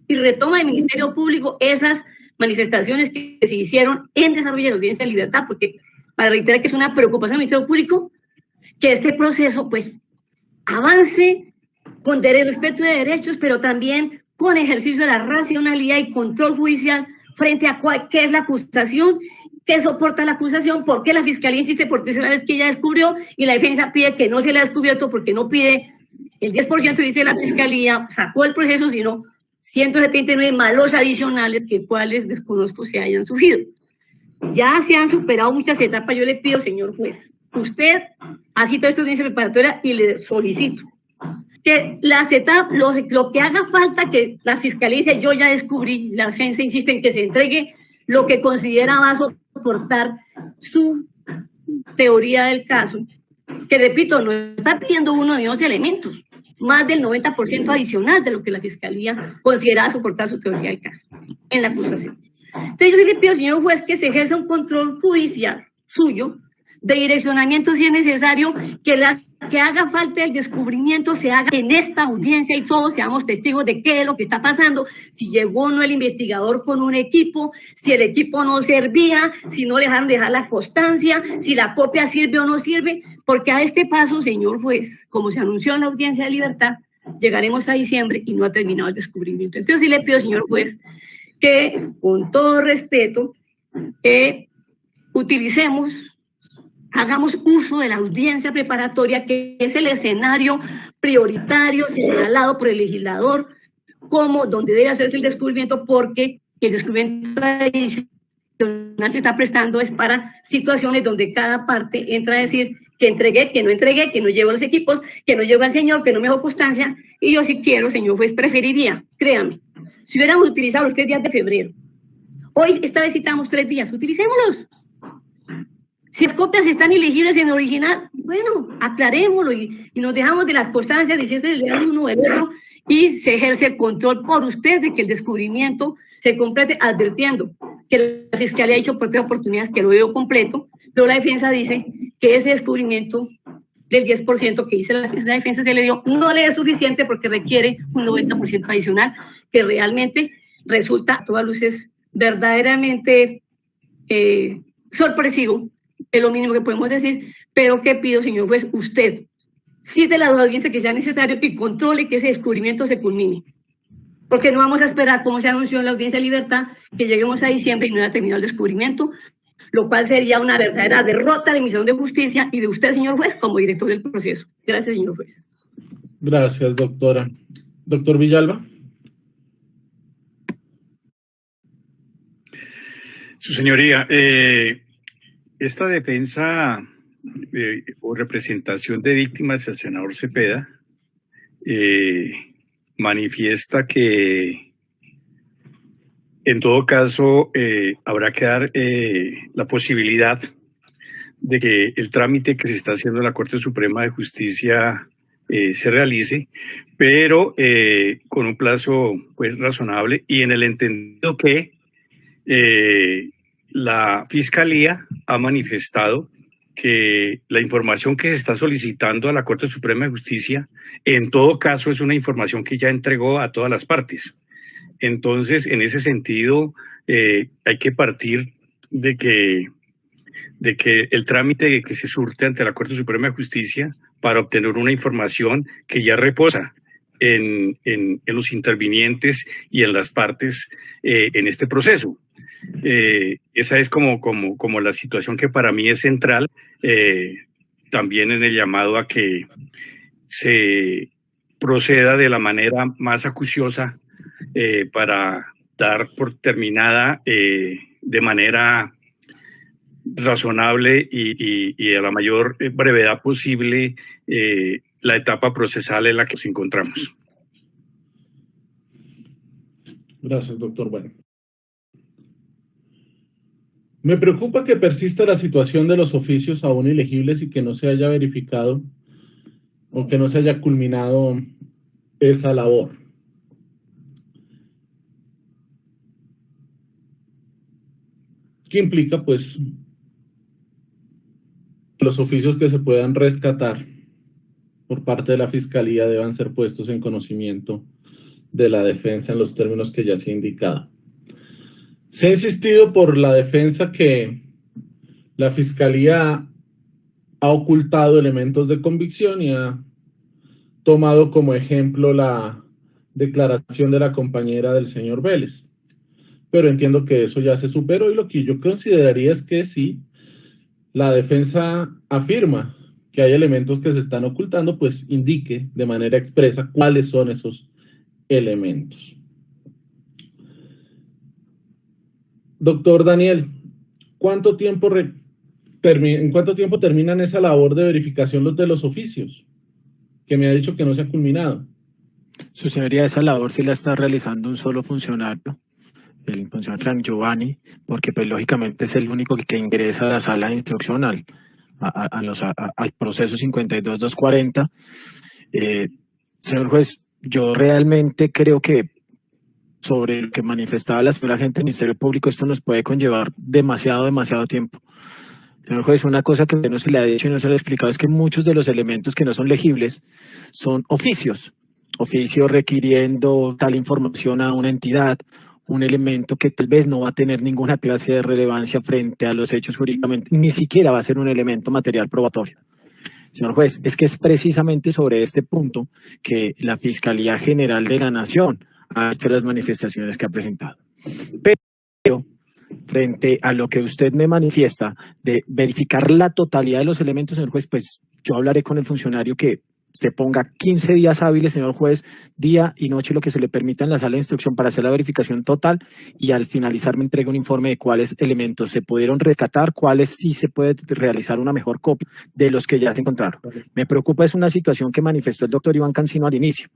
Y retoma el Ministerio Público esas manifestaciones que se hicieron en desarrollo de la audiencia de libertad, porque para reiterar que es una preocupación del Ministerio Público que este proceso pues avance con respeto de derechos, pero también con ejercicio de la racionalidad y control judicial frente a qué es la acusación, qué soporta la acusación, por qué la Fiscalía insiste por tercera vez que ya descubrió y la defensa pide que no se le ha descubierto porque no pide el 10%, dice la Fiscalía, sacó el proceso, sino 179 malos adicionales que cuales desconozco se hayan sufrido. Ya se han superado muchas etapas. Yo le pido, señor juez, usted ha citado esta audiencia preparatoria y le solicito que las etapas, lo que haga falta, que la Fiscalía dice, yo ya descubrí, la defensa insiste en que se entregue lo que considera va a soportar su teoría del caso, que repito, no está pidiendo uno de dos elementos, más del 90% adicional de lo que la Fiscalía considera soportar su teoría del caso en la acusación. Entonces yo le pido, señor juez, que se ejerza un control judicial suyo de direccionamiento si es necesario, que haga falta el descubrimiento, se haga en esta audiencia y todos seamos testigos de qué es lo que está pasando, si llegó o no el investigador con un equipo, si el equipo no servía, si no dejaron dejar la constancia, si la copia sirve o no sirve, porque a este paso, señor juez, como se anunció en la audiencia de libertad, llegaremos a diciembre y no ha terminado el descubrimiento. Entonces sí le pido, señor juez, que con todo respeto, hagamos uso de la audiencia preparatoria, que es el escenario prioritario señalado por el legislador como donde debe hacerse el descubrimiento, porque el descubrimiento adicional se está prestando es para situaciones donde cada parte entra a decir que entregué, que no llevo los equipos, que no llevo al señor, que no me dejó constancia, y yo si quiero, señor juez, preferiría, créame, si hubiéramos utilizado los 3 días de febrero, hoy esta vez citamos 3 días, utilicémoslos. Si las copias están ilegibles en el original, bueno, aclarémoslo y nos dejamos de las constancias de si es el uno o el otro y se ejerce el control por usted de que el descubrimiento se complete, advirtiendo que la Fiscalía ha dicho por 3 oportunidades que lo veo completo, pero la defensa dice que ese descubrimiento del 10% que dice la defensa se le dio no le es suficiente porque requiere un 90% adicional que realmente resulta a todas luces verdaderamente sorpresivo. Es lo mínimo que podemos decir, pero ¿qué pido, señor juez? Usted cite la audiencia que sea necesario y controle que ese descubrimiento se culmine. Porque no vamos a esperar, como se anunció en la audiencia de libertad, que lleguemos a diciembre y no haya terminado el descubrimiento, lo cual sería una verdadera derrota de la Administración de Justicia y de usted, señor juez, como director del proceso. Gracias, señor juez. Gracias, doctora. Doctor Villalba. Su señoría, esta defensa o representación de víctimas del senador Cepeda manifiesta que en todo caso habrá que dar la posibilidad de que el trámite que se está haciendo en la Corte Suprema de Justicia se realice, pero con un plazo pues razonable y en el entendido que la Fiscalía ha manifestado que la información que se está solicitando a la Corte Suprema de Justicia, en todo caso, es una información que ya entregó a todas las partes. Entonces, en ese sentido, hay que partir de que el trámite que se surte ante la Corte Suprema de Justicia para obtener una información que ya reposa en los intervinientes y en las partes en este proceso. Esa es como la situación que para mí es central, también en el llamado a que se proceda de la manera más acuciosa para dar por terminada de manera razonable y a la mayor brevedad posible la etapa procesal en la que nos encontramos. Gracias, doctor. Bueno. Me preocupa que persista la situación de los oficios aún ilegibles y que no se haya verificado o que no se haya culminado esa labor. que implica pues los oficios que se puedan rescatar por parte de la Fiscalía deban ser puestos en conocimiento de la defensa en los términos que ya se ha indicado. Se ha insistido por la defensa que la Fiscalía ha ocultado elementos de convicción y ha tomado como ejemplo la declaración de la compañera del señor Vélez. Pero entiendo que eso ya se superó y lo que yo consideraría es que si la defensa afirma que hay elementos que se están ocultando, pues indique de manera expresa cuáles son esos elementos. Doctor Daniel, ¿en cuánto tiempo terminan esa labor de verificación de los oficios? Que me ha dicho que no se ha culminado. Su señoría, esa labor sí la está realizando un solo funcionario, el funcionario Frank Giovanni, porque pues lógicamente es el único que ingresa a la sala de instrucción al proceso 52.240. Señor juez, yo realmente creo que sobre lo que manifestaba la señora agente del Ministerio Público, esto nos puede conllevar demasiado tiempo. Señor juez, una cosa que no se le ha dicho y no se le ha explicado es que muchos de los elementos que no son legibles son oficios requiriendo tal información a una entidad, un elemento que tal vez no va a tener ninguna clase de relevancia frente a los hechos jurídicamente, ni siquiera va a ser un elemento material probatorio. Señor juez, es que es precisamente sobre este punto que la Fiscalía General de la Nación ha hecho las manifestaciones que ha presentado. Pero frente a lo que usted me manifiesta de verificar la totalidad de los elementos, señor juez, pues yo hablaré con el funcionario que se ponga 15 días hábiles, señor juez, día y noche, lo que se le permita en la sala de instrucción para hacer la verificación total, y al finalizar me entrega un informe de cuáles elementos se pudieron rescatar, cuáles sí se puede realizar una mejor copia de los que ya se encontraron. Me preocupa es una situación que manifestó el doctor Iván Cancino al inicio,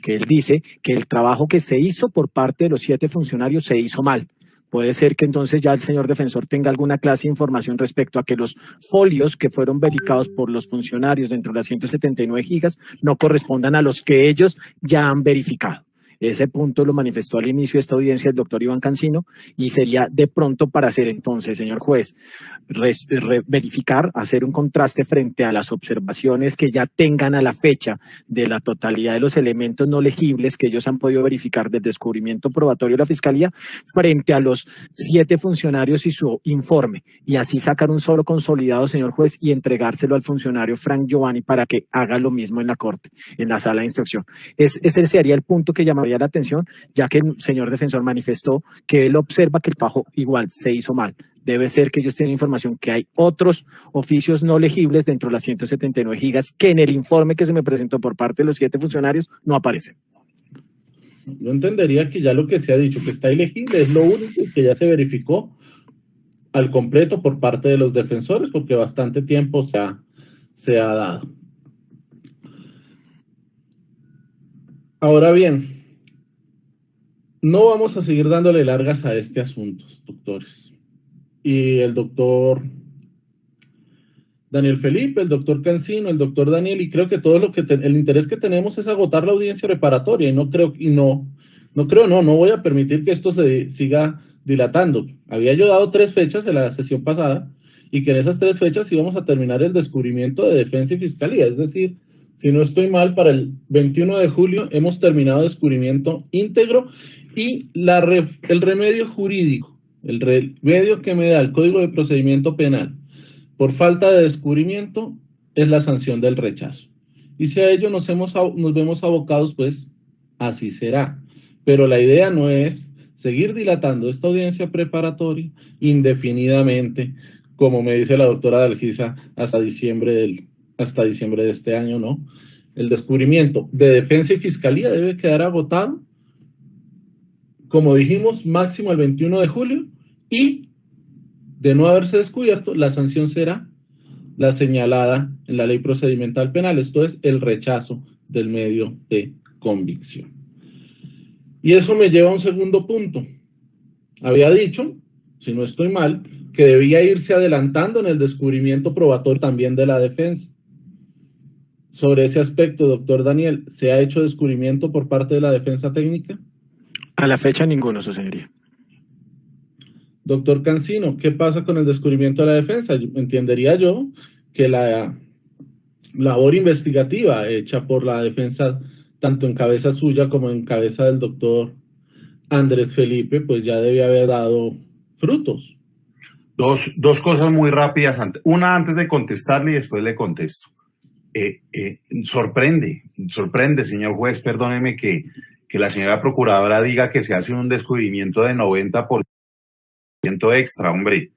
que él dice que el trabajo que se hizo por parte de los 7 funcionarios se hizo mal. Puede ser que entonces ya el señor defensor tenga alguna clase de información respecto a que los folios que fueron verificados por los funcionarios dentro de las 179 gigas no correspondan a los que ellos ya han verificado. Ese punto lo manifestó al inicio de esta audiencia el doctor Iván Cancino, y sería de pronto para hacer entonces, señor juez, verificar, hacer un contraste frente a las observaciones que ya tengan a la fecha de la totalidad de los elementos no legibles que ellos han podido verificar del descubrimiento probatorio de la Fiscalía frente a los 7 funcionarios y su informe, y así sacar un solo consolidado, señor juez, y entregárselo al funcionario Frank Giovanni para que haga lo mismo en la corte, en la sala de instrucción. Ese sería el punto que llamaría la atención, ya que el señor defensor manifestó que él observa que el trabajo igual se hizo mal. Debe ser que ellos tienen información que hay otros oficios no legibles dentro de las 179 gigas que en el informe que se me presentó por parte de los 7 funcionarios no aparecen. Yo entendería que ya lo que se ha dicho que está ilegible es lo único que ya se verificó al completo por parte de los defensores, porque bastante tiempo se ha dado. Ahora bien, no vamos a seguir dándole largas a este asunto, doctores. Y el doctor Daniel Felipe, el doctor Cancino, el doctor Daniel, y creo que todo lo que el interés que tenemos es agotar la audiencia reparatoria, y no voy a permitir que esto se siga dilatando. Había yo dado 3 fechas en la sesión pasada, y que en esas 3 fechas íbamos a terminar el descubrimiento de defensa y fiscalía, es decir, si no estoy mal, para el 21 de julio hemos terminado descubrimiento íntegro, y el remedio jurídico, el remedio que me da el Código de Procedimiento Penal por falta de descubrimiento es la sanción del rechazo. Y si a ello nos vemos abocados, pues así será. Pero la idea no es seguir dilatando esta audiencia preparatoria indefinidamente, como me dice la doctora Dalgisa, hasta diciembre de este año, ¿no? El descubrimiento de defensa y fiscalía debe quedar agotado, como dijimos, máximo el 21 de julio, y de no haberse descubierto, la sanción será la señalada en la Ley Procedimental Penal, esto es el rechazo del medio de convicción. Y eso me lleva a un segundo punto. Había dicho, si no estoy mal, que debía irse adelantando en el descubrimiento probatorio también de la defensa. Sobre ese aspecto, doctor Daniel, ¿se ha hecho descubrimiento por parte de la defensa técnica? A la fecha ninguno, su señoría. Doctor Cancino, ¿qué pasa con el descubrimiento de la defensa? Entendería yo que la labor investigativa hecha por la defensa, tanto en cabeza suya como en cabeza del doctor Andrés Felipe, pues ya debe haber dado frutos. Dos cosas muy rápidas. Una antes de contestarle y después le contesto. Sorprende, señor juez, perdóneme que la señora procuradora diga que se hace un descubrimiento de 90% extra, hombre.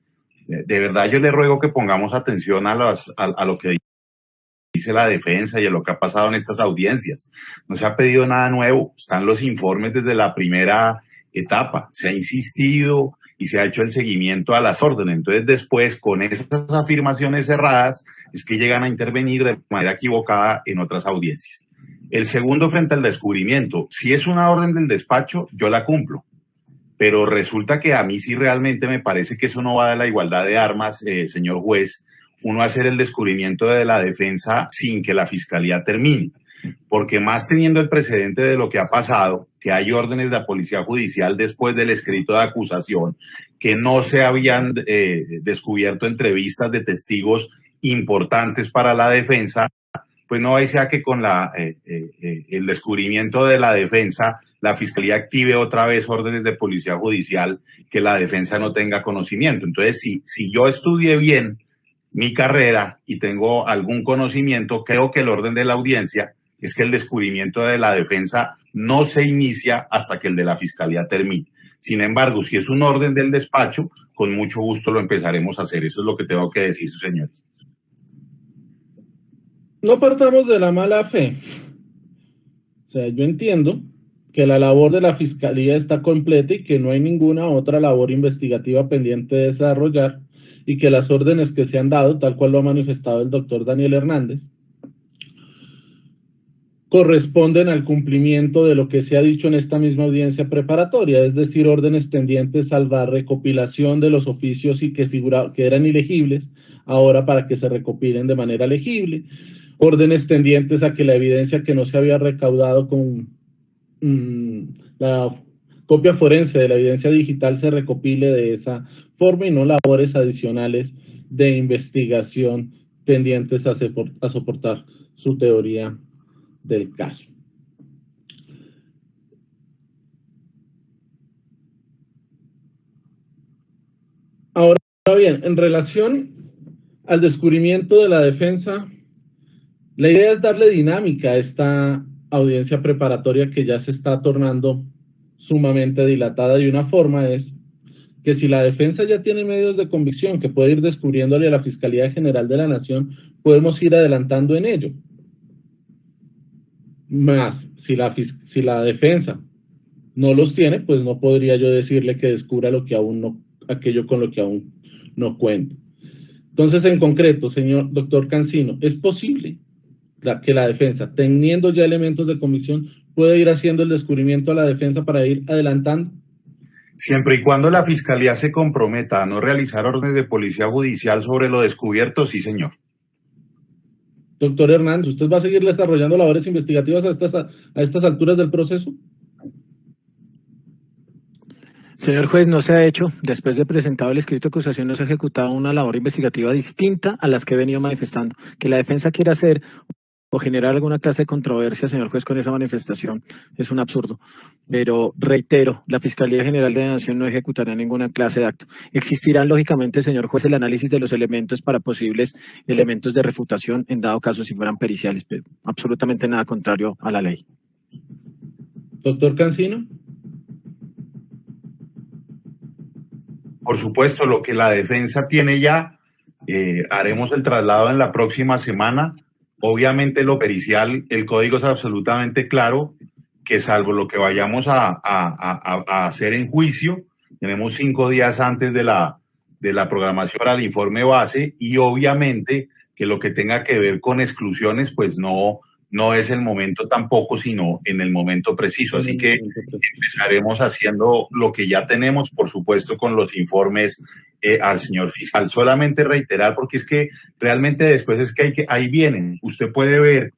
De verdad yo le ruego que pongamos atención a lo que dice la defensa y a lo que ha pasado en estas audiencias. No se ha pedido nada nuevo, están los informes desde la primera etapa, se ha insistido y se ha hecho el seguimiento a las órdenes. Entonces después, con esas afirmaciones cerradas, es que llegan a intervenir de manera equivocada en otras audiencias. El segundo, frente al descubrimiento, si es una orden del despacho, yo la cumplo. Pero resulta que a mí sí realmente me parece que eso no va de la igualdad de armas, señor juez, uno hacer el descubrimiento de la defensa sin que la fiscalía termine. Porque más teniendo el precedente de lo que ha pasado, que hay órdenes de la policía judicial después del escrito de acusación, que no se habían descubierto entrevistas de testigos importantes para la defensa, pues no sea que con el descubrimiento de la defensa, la fiscalía active otra vez órdenes de policía judicial que la defensa no tenga conocimiento. Entonces, si yo estudié bien mi carrera y tengo algún conocimiento, creo que el orden de la audiencia es que el descubrimiento de la defensa no se inicia hasta que el de la fiscalía termine. Sin embargo, si es un orden del despacho, con mucho gusto lo empezaremos a hacer. Eso es lo que tengo que decir, señores. No partamos de la mala fe. O sea, yo entiendo que la labor de la fiscalía está completa y que no hay ninguna otra labor investigativa pendiente de desarrollar y que las órdenes que se han dado, tal cual lo ha manifestado el doctor Daniel Hernández, corresponden al cumplimiento de lo que se ha dicho en esta misma audiencia preparatoria, es decir, órdenes tendientes a la recopilación de los oficios y que eran ilegibles, ahora para que se recopilen de manera legible, órdenes tendientes a que la evidencia que no se había recaudado con la copia forense de la evidencia digital se recopile de esa forma y no labores adicionales de investigación tendientes a soportar su teoría del caso. Ahora bien, en relación al descubrimiento de la defensa, la idea es darle dinámica a esta audiencia preparatoria que ya se está tornando sumamente dilatada, y una forma es que si la defensa ya tiene medios de convicción que puede ir descubriéndole a la Fiscalía General de la Nación, podemos ir adelantando en ello. Más, si la defensa no los tiene, pues no podría yo decirle que descubra aquello con lo que aún no cuenta. Entonces, en concreto, señor doctor Cancino, ¿es posible que la defensa, teniendo ya elementos de convicción, puede ir haciendo el descubrimiento a la defensa para ir adelantando? Siempre y cuando la fiscalía se comprometa a no realizar órdenes de policía judicial sobre lo descubierto, sí, señor. Doctor Hernández, ¿usted va a seguir desarrollando labores investigativas a estas alturas del proceso? Señor juez, no se ha hecho, después de presentado el escrito de acusación, no se ha ejecutado una labor investigativa distinta a las que he venido manifestando. Que la defensa quiera hacer o generar alguna clase de controversia, señor juez, con esa manifestación es un absurdo. Pero reitero, la Fiscalía General de la Nación no ejecutará ninguna clase de acto. Existirán, lógicamente, señor juez, el análisis de los elementos para posibles elementos de refutación, en dado caso si fueran periciales, pero absolutamente nada contrario a la ley. Doctor Cancino. Por supuesto, lo que la defensa tiene ya, haremos el traslado en la próxima semana. Obviamente lo pericial, el código es absolutamente claro, que salvo lo que vayamos a hacer en juicio, tenemos 5 días antes de la programación para el informe base, y obviamente que lo que tenga que ver con exclusiones, pues no es el momento tampoco, sino en el momento preciso. Así que empezaremos haciendo lo que ya tenemos, por supuesto, con los informes al señor fiscal. Solamente reiterar, porque es que realmente después es que ahí vienen. Usted puede ver,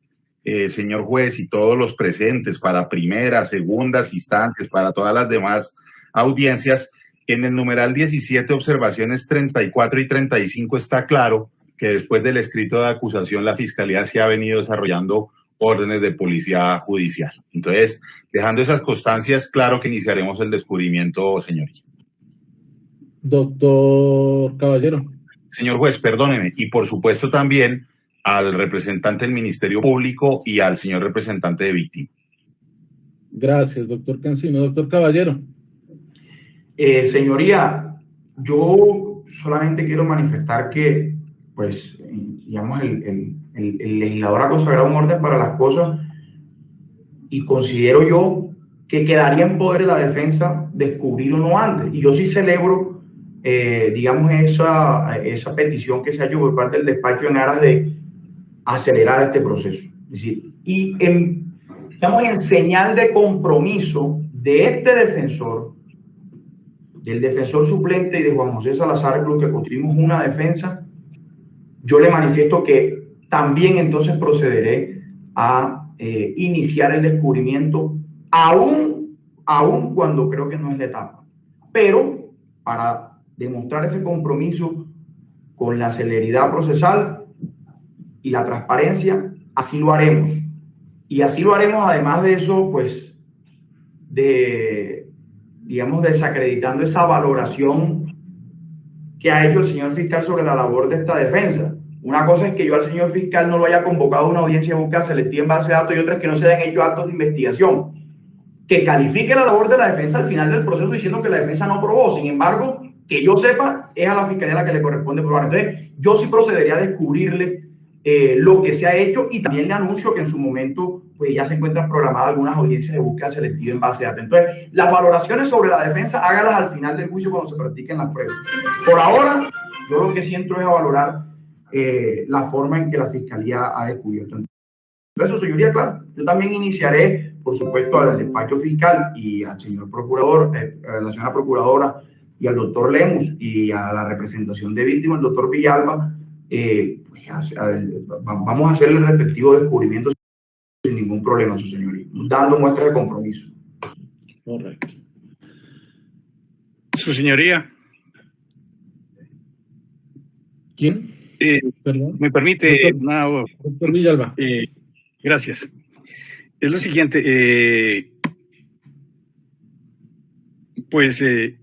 señor juez, y todos los presentes para primeras, segundas instantes, para todas las demás audiencias, En el numeral 17, observaciones 34 y 35, está claro que después del escrito de acusación la Fiscalía se ha venido desarrollando órdenes de policía judicial. Entonces, dejando esas constancias, claro que iniciaremos el descubrimiento, señoría. Doctor Caballero. Señor juez, perdóneme, y por supuesto también al representante del Ministerio Público y al señor representante de víctima. Gracias, doctor Cancino. Doctor Caballero. Señoría, yo solamente quiero manifestar que, pues, digamos, el legislador ha consagrado un orden para las cosas y considero yo que quedaría en poder de la defensa descubrir o no antes. Y yo sí celebro, digamos, esa petición que se ha hecho por parte del despacho en aras de acelerar este proceso. Es decir, y estamos en señal de compromiso de este defensor, del defensor suplente y de Juan José Salazar Cruz, que construimos una defensa. Yo le manifiesto que también entonces procederé a iniciar el descubrimiento, aún cuando creo que no es la etapa. Pero para demostrar ese compromiso con la celeridad procesal y la transparencia, así lo haremos. Y así lo haremos, además de eso, pues, digamos, desacreditando esa valoración que ha hecho el señor fiscal sobre la labor de esta defensa. Una cosa es que yo al señor fiscal no lo haya convocado a una audiencia de búsqueda selectiva en base de datos, y otra es que no se hayan hecho actos de investigación que califique la labor de la defensa al final del proceso diciendo que la defensa no probó. Sin embargo, que yo sepa, es a la fiscalía la que le corresponde probar. Entonces, yo sí procedería a descubrirle lo que se ha hecho, y también le anuncio que en su momento pues ya se encuentran programadas algunas audiencias de búsqueda selectiva en base de datos. Entonces, las valoraciones sobre la defensa, hágalas al final del juicio cuando se practiquen las pruebas. Por ahora, yo lo que siento es a valorar la forma en que la Fiscalía ha descubierto. Entonces, señoría, claro, yo también iniciaré, por supuesto, al despacho fiscal y al señor procurador, a la señora procuradora y al doctor Lemus y a la representación de víctimas, el doctor Villalba, vamos a hacer el respectivo descubrimiento sin ningún problema, su señoría, dando muestras de compromiso. Correcto. Su señoría. ¿Quién? ¿Me permite? Doctor Villalba. Gracias. Es lo siguiente.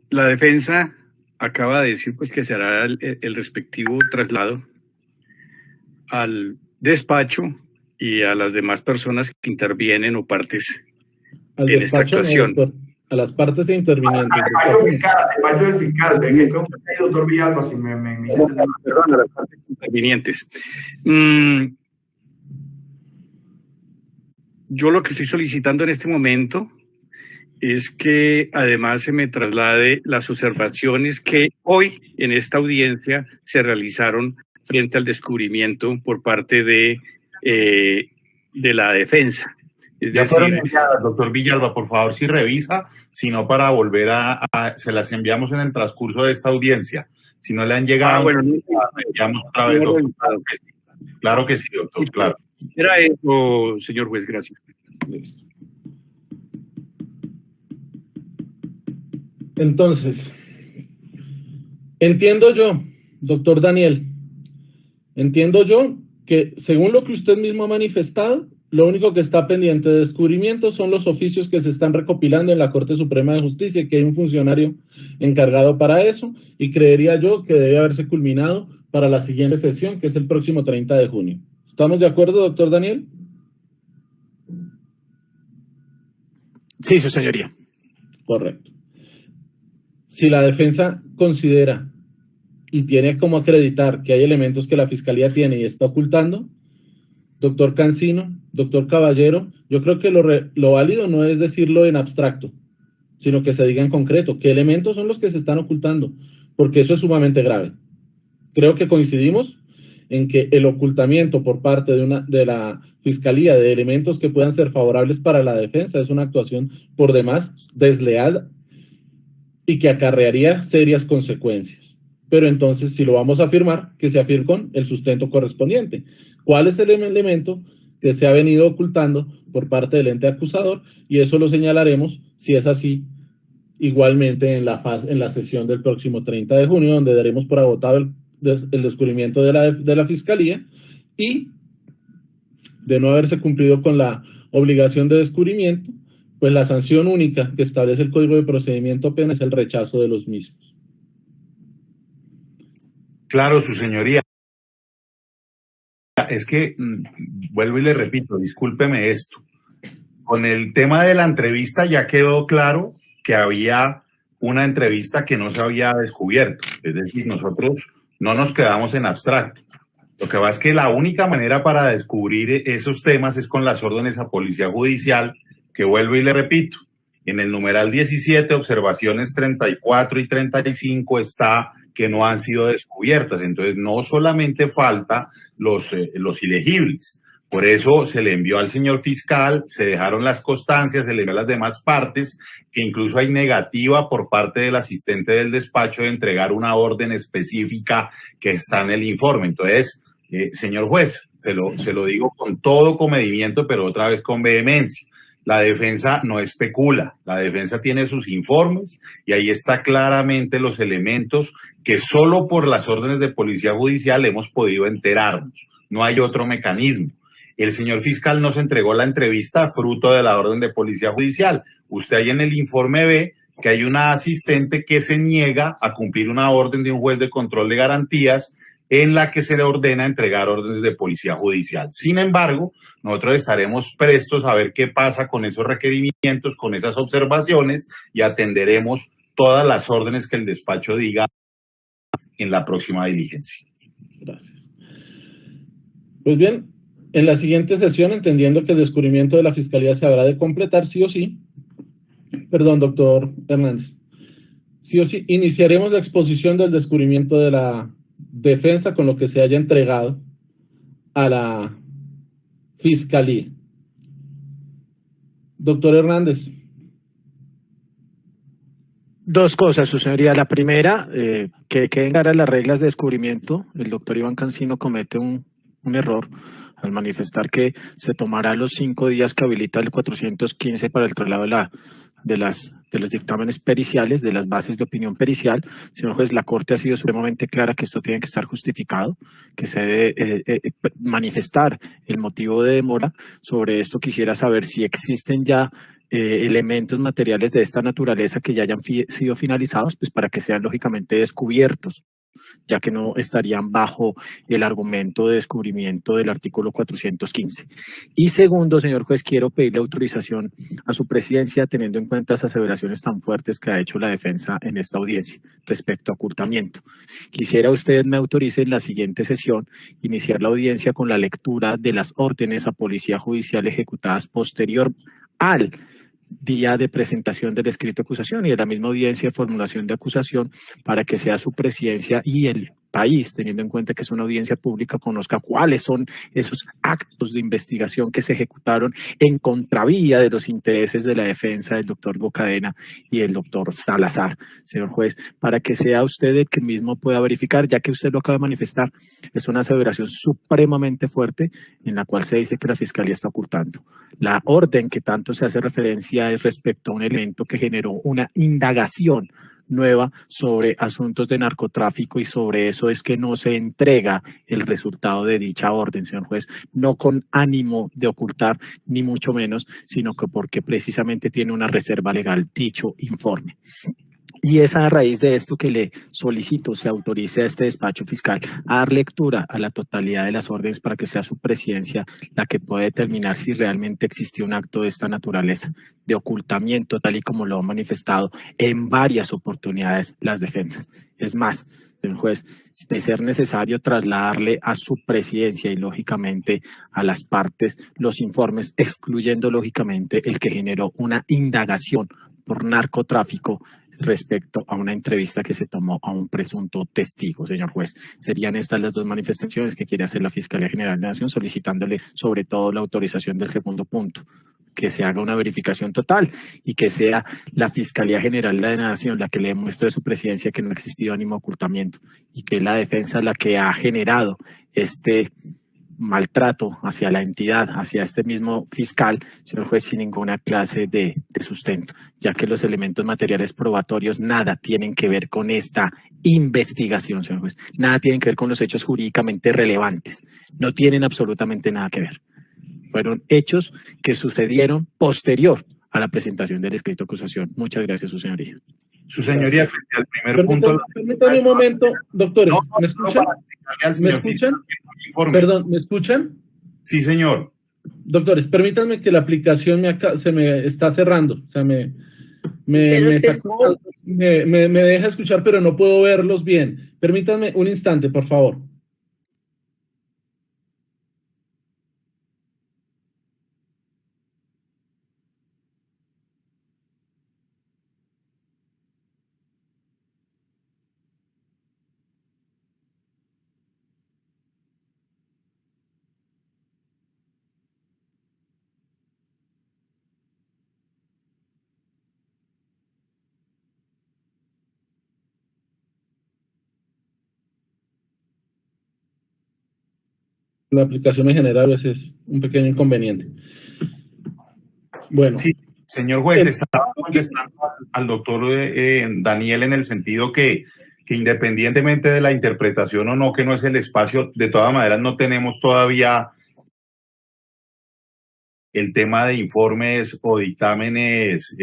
La defensa acaba de decir pues que se hará el respectivo traslado al despacho y a las demás personas que intervienen o partes en esta actuación. No, a las partes intervinientes. El despacho del fiscal, doctor Villalba, si me perdón, a las partes intervinientes. Yo lo que estoy solicitando en este momento es que además se me traslade las observaciones que hoy en esta audiencia se realizaron frente al descubrimiento por parte de la defensa. Ya fueron enviadas, doctor Villalba, por favor, si revisa, si no para volver se las enviamos en el transcurso de esta audiencia. Si no le han llegado, enviamos otra vez, doctor. Claro que sí, doctor, claro. Era eso, señor juez, gracias. Listo. Entonces, entiendo yo, doctor Daniel, que según lo que usted mismo ha manifestado, lo único que está pendiente de descubrimiento son los oficios que se están recopilando en la Corte Suprema de Justicia, que hay un funcionario encargado para eso, y creería yo que debe haberse culminado para la siguiente sesión, que es el próximo 30 de junio. ¿Estamos de acuerdo, doctor Daniel? Sí, su señoría. Correcto. Si la defensa considera y tiene como acreditar que hay elementos que la Fiscalía tiene y está ocultando, doctor Cancino, doctor Caballero, yo creo que lo válido no es decirlo en abstracto, sino que se diga en concreto qué elementos son los que se están ocultando, porque eso es sumamente grave. Creo que coincidimos en que el ocultamiento por parte de la Fiscalía de elementos que puedan ser favorables para la defensa es una actuación por demás desleal y que acarrearía serias consecuencias. Pero entonces, si lo vamos a afirmar, que se afirme con el sustento correspondiente. ¿Cuál es el elemento que se ha venido ocultando por parte del ente acusador? Y eso lo señalaremos, si es así, igualmente en la sesión del próximo 30 de junio, donde daremos por agotado el descubrimiento de la Fiscalía, y de no haberse cumplido con la obligación de descubrimiento, pues la sanción única que establece el Código de Procedimiento Penal es el rechazo de los mismos. Claro, su señoría. Es que, vuelvo y le repito, discúlpeme esto. Con el tema de la entrevista ya quedó claro que había una entrevista que no se había descubierto. Es decir, nosotros no nos quedamos en abstracto. Lo que pasa es que la única manera para descubrir esos temas es con las órdenes a policía judicial, que vuelvo y le repito, en el numeral 17, observaciones 34 y 35 está que no han sido descubiertas. Entonces, no solamente falta los ilegibles. Por eso se le envió al señor fiscal, se dejaron las constancias, se le envió a las demás partes, que incluso hay negativa por parte del asistente del despacho de entregar una orden específica que está en el informe. Entonces, señor juez, se lo digo con todo comedimiento, pero otra vez con vehemencia. La defensa no especula, la defensa tiene sus informes y ahí está claramente los elementos que solo por las órdenes de policía judicial hemos podido enterarnos. No hay otro mecanismo. El señor fiscal nos entregó la entrevista fruto de la orden de policía judicial. Usted ahí en el informe ve que hay una asistente que se niega a cumplir una orden de un juez de control de garantías en la que se le ordena entregar órdenes de policía judicial. Sin embargo, nosotros estaremos prestos a ver qué pasa con esos requerimientos, con esas observaciones, y atenderemos todas las órdenes que el despacho diga en la próxima diligencia. Gracias. Pues bien, en la siguiente sesión, entendiendo que el descubrimiento de la Fiscalía se habrá de completar sí o sí, perdón, doctor Hernández, sí o sí, iniciaremos la exposición del descubrimiento de la defensa con lo que se haya entregado a la Fiscalía. Doctor Hernández. Dos cosas, su señoría. La primera, que queden claras las reglas de descubrimiento. El doctor Iván Cancino comete un error al manifestar que se tomará los 5 días que habilita el 415 para el traslado de los dictámenes periciales, de las bases de opinión pericial. Señor juez, la Corte ha sido supremamente clara que esto tiene que estar justificado, que se debe manifestar el motivo de demora. Sobre esto quisiera saber si existen ya elementos materiales de esta naturaleza que ya hayan sido finalizados, pues para que sean lógicamente descubiertos, ya que no estarían bajo el argumento de descubrimiento del artículo 415. Y segundo, señor juez, quiero pedirle autorización a su presidencia, teniendo en cuenta esas aseveraciones tan fuertes que ha hecho la defensa en esta audiencia respecto a ocultamiento. Quisiera usted me autorice en la siguiente sesión iniciar la audiencia con la lectura de las órdenes a policía judicial ejecutadas posterior al día de presentación del escrito de acusación y de la misma audiencia de formulación de acusación, para que sea su presidencia y el país, teniendo en cuenta que es una audiencia pública, conozca cuáles son esos actos de investigación que se ejecutaron en contravía de los intereses de la defensa del doctor Bocadena y el doctor Salazar. Señor juez, para que sea usted el que mismo pueda verificar, ya que usted lo acaba de manifestar, es una aseveración supremamente fuerte en la cual se dice que la Fiscalía está ocultando. La orden que tanto se hace referencia es respecto a un elemento que generó una indagación nueva sobre asuntos de narcotráfico, y sobre eso es que no se entrega el resultado de dicha orden, señor juez, no con ánimo de ocultar ni mucho menos, sino que porque precisamente tiene una reserva legal dicho informe. Y es a raíz de esto que le solicito se autorice a este despacho fiscal a dar lectura a la totalidad de las órdenes para que sea su presidencia la que pueda determinar si realmente existe un acto de esta naturaleza de ocultamiento, tal y como lo han manifestado en varias oportunidades las defensas. Es más, señor juez, de ser necesario trasladarle a su presidencia y lógicamente a las partes los informes, excluyendo lógicamente el que generó una indagación por narcotráfico respecto a una entrevista que se tomó a un presunto testigo, señor juez. Serían estas las dos manifestaciones que quiere hacer la Fiscalía General de la Nación, solicitándole sobre todo la autorización del segundo punto, que se haga una verificación total y que sea la Fiscalía General de la Nación la que le demuestre a su presidencia que no ha existido ánimo de ocultamiento y que es la defensa la que ha generado este maltrato hacia la entidad, hacia este mismo fiscal, señor juez, sin ninguna clase de sustento, ya que los elementos materiales probatorios nada tienen que ver con esta investigación, señor juez, nada tienen que ver con los hechos jurídicamente relevantes, no tienen absolutamente nada que ver. Fueron hechos que sucedieron posterior a la presentación del escrito de acusación. Muchas gracias, su señoría. Su señoría, frente al primer punto... Permítame un momento, doctores, ¿me escuchan? ¿Me escuchan? Perdón, ¿me escuchan? Sí, señor. Doctores, permítanme que la aplicación se me está cerrando, o sea, me deja escuchar, pero no puedo verlos bien. Permítanme un instante, por favor. La aplicación me genera a veces un pequeño inconveniente. Bueno. Sí, señor juez, estaba contestando al doctor Daniel en el sentido que independientemente de la interpretación o no, que no es el espacio, de todas maneras no tenemos todavía el tema de informes o dictámenes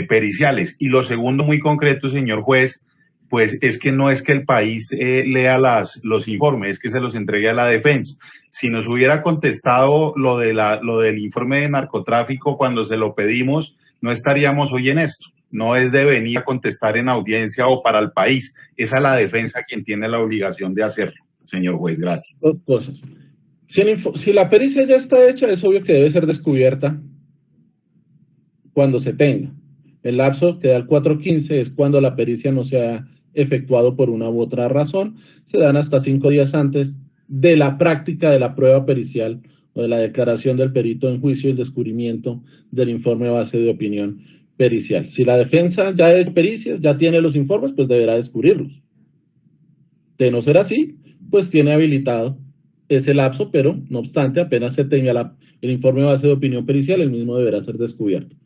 periciales. Y lo segundo, muy concreto, señor juez, pues es que no es que el país lea los informes, es que se los entregue a la defensa. Si nos hubiera contestado lo del informe de narcotráfico cuando se lo pedimos, no estaríamos hoy en esto. No es de venir a contestar en audiencia o para el país, es a la defensa quien tiene la obligación de hacerlo, señor juez. Gracias. Dos cosas. Si la pericia ya está hecha, es obvio que debe ser descubierta cuando se tenga. El lapso que da el 415 es cuando la pericia no se ha efectuado por una u otra razón. Se dan hasta 5 días antes de la práctica de la prueba pericial o de la declaración del perito en juicio y el descubrimiento del informe base de opinión pericial. Si la defensa ya es pericias, ya tiene los informes, pues deberá descubrirlos. De no ser así, pues tiene habilitado ese lapso, pero no obstante, apenas se tenga el informe base de opinión pericial, el mismo deberá ser descubierto.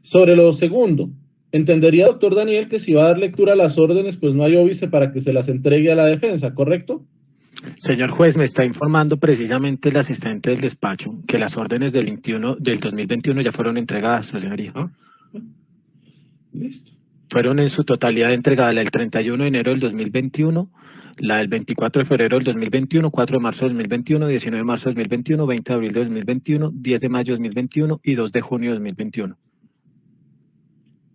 Sobre lo segundo, entendería, doctor Daniel, que si va a dar lectura a las órdenes, pues no hay óbice para que se las entregue a la defensa, ¿correcto? Señor juez, me está informando precisamente el asistente del despacho que las órdenes del 2021 ya fueron entregadas, señoría. Listo. Fueron en su totalidad entregadas la del 31 de enero del 2021, la del 24 de febrero del 2021, 4 de marzo del 2021, 19 de marzo del 2021, 20 de abril del 2021, 10 de mayo del 2021 y 2 de junio del 2021.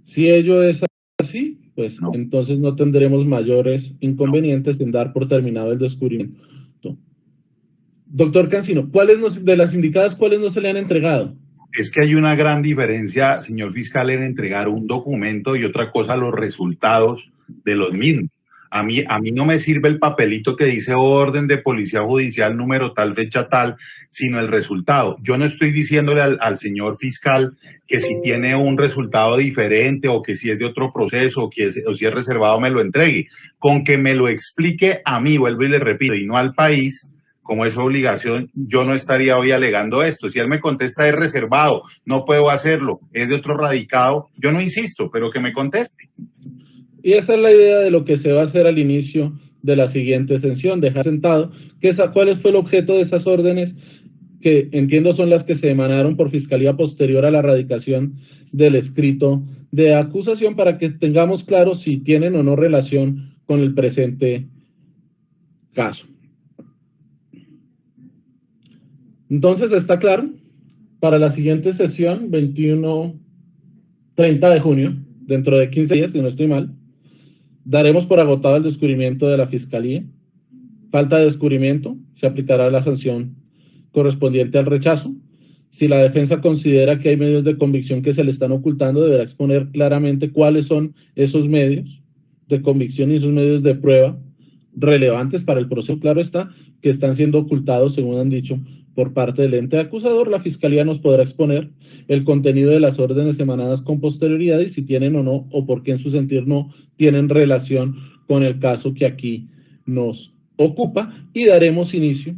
Si ello es así, pues no. Entonces no tendremos mayores inconvenientes en dar por terminado el descubrimiento. Doctor Cancino, ¿cuáles de las indicadas, cuáles no se le han entregado? Es que hay una gran diferencia, señor fiscal, en entregar un documento y otra cosa los resultados de los mismos. A mí no me sirve el papelito que dice orden de policía judicial número tal, fecha tal, sino el resultado. Yo no estoy diciéndole al señor fiscal que si tiene un resultado diferente o que si es de otro proceso o si es reservado me lo entregue. Con que me lo explique a mí, vuelvo y le repito, y no al país, como es su obligación, yo no estaría hoy alegando esto. Si él me contesta es reservado, no puedo hacerlo, es de otro radicado, yo no insisto, pero que me conteste. Y esa es la idea de lo que se va a hacer al inicio de la siguiente sesión, dejar sentado cuál fue el objeto de esas órdenes que entiendo son las que se emanaron por Fiscalía posterior a la radicación del escrito de acusación para que tengamos claro si tienen o no relación con el presente caso. Entonces, ¿está claro? Para la siguiente sesión, 30 de junio, dentro de 15 días, si no estoy mal, daremos por agotado el descubrimiento de la Fiscalía. Falta de descubrimiento, se aplicará la sanción correspondiente al rechazo. Si la defensa considera que hay medios de convicción que se le están ocultando, deberá exponer claramente cuáles son esos medios de convicción y esos medios de prueba relevantes para el proceso, claro está, que están siendo ocultados, según han dicho, por parte del ente acusador. La Fiscalía nos podrá exponer el contenido de las órdenes emanadas con posterioridad y si tienen o no, o por qué en su sentir no tienen relación con el caso que aquí nos ocupa, y daremos inicio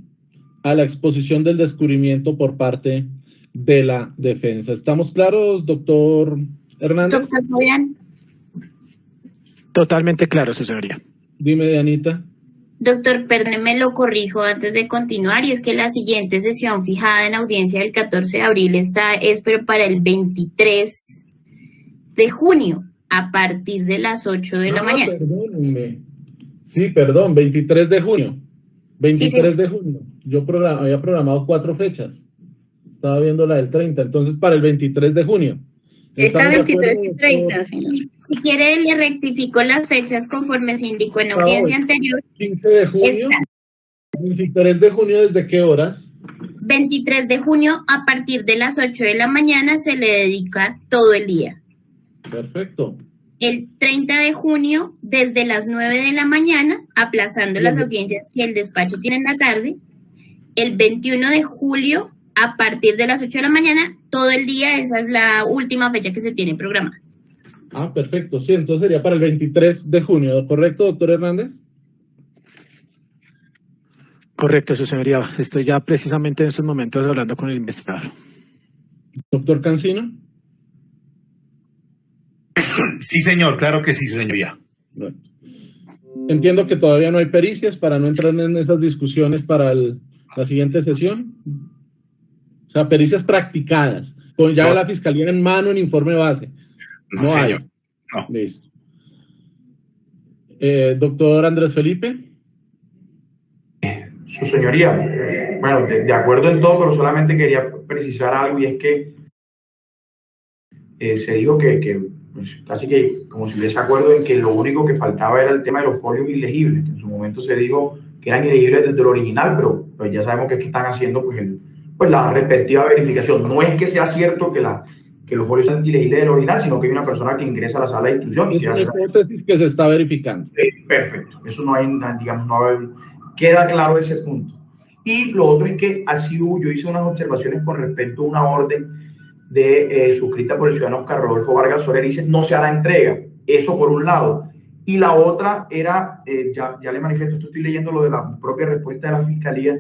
a la exposición del descubrimiento por parte de la defensa. ¿Estamos claros, doctor Hernández? Doctor Fabián. Totalmente claro, su señoría. Dime, Dianita. Doctor, perdóneme, lo corrijo antes de continuar, y es que la siguiente sesión fijada en audiencia del 14 de abril es pero para el 23 de junio, a partir de las 8 de la mañana. Perdónenme. Sí, perdón, 23 de junio. 23 de junio. Yo había programado 4 fechas. Estaba viendo la del 30, entonces para el 23 de junio. Está 23 y 30, señor. Si quiere, le rectifico las fechas conforme se indicó en la audiencia anterior. 15 de junio. 23 de junio, ¿desde qué horas? 23 de junio, a partir de las 8 de la mañana, se le dedica todo el día. Perfecto. El 30 de junio, desde las 9 de la mañana, aplazando las audiencias que el despacho tiene en la tarde. El 21 de julio, a partir de las 8 de la mañana, todo el día. Esa es la última fecha que se tiene programada. Ah, perfecto. Sí, entonces sería para el 23 de junio, ¿correcto, doctor Hernández? Correcto, su señoría. Estoy ya precisamente en estos momentos hablando con el investigador. Doctor Cancino. Sí, señor, claro que sí, su señoría. Bueno. Entiendo que todavía no hay pericias para no entrar en esas discusiones para la siguiente sesión. O sea, pericias practicadas, con ya la fiscalía en mano en informe base. No señor. Hay. No. Listo. Doctor Andrés Felipe. Su señoría, bueno, de acuerdo en todo, pero solamente quería precisar algo, y es que se dijo que pues, casi que como si hubiese acuerdo en que lo único que faltaba era el tema de los folios ilegibles, que en su momento se dijo que eran ilegibles desde el original, pero pues ya sabemos que es que están haciendo pues la respectiva verificación. No es que sea cierto que los folios sean ilegibles del original, sino que hay una persona que ingresa a la sala de instrucción y que hace... Es una hipótesis que se está verificando. Perfecto, eso no hay, digamos, queda claro ese punto. Y lo otro es que yo hice unas observaciones con respecto a una orden suscrita por el ciudadano Oscar Rodolfo Vargas Soler, y dice no se hará entrega. Eso por un lado. Y la otra era, ya le manifiesto, estoy leyendo lo de la propia respuesta de la Fiscalía,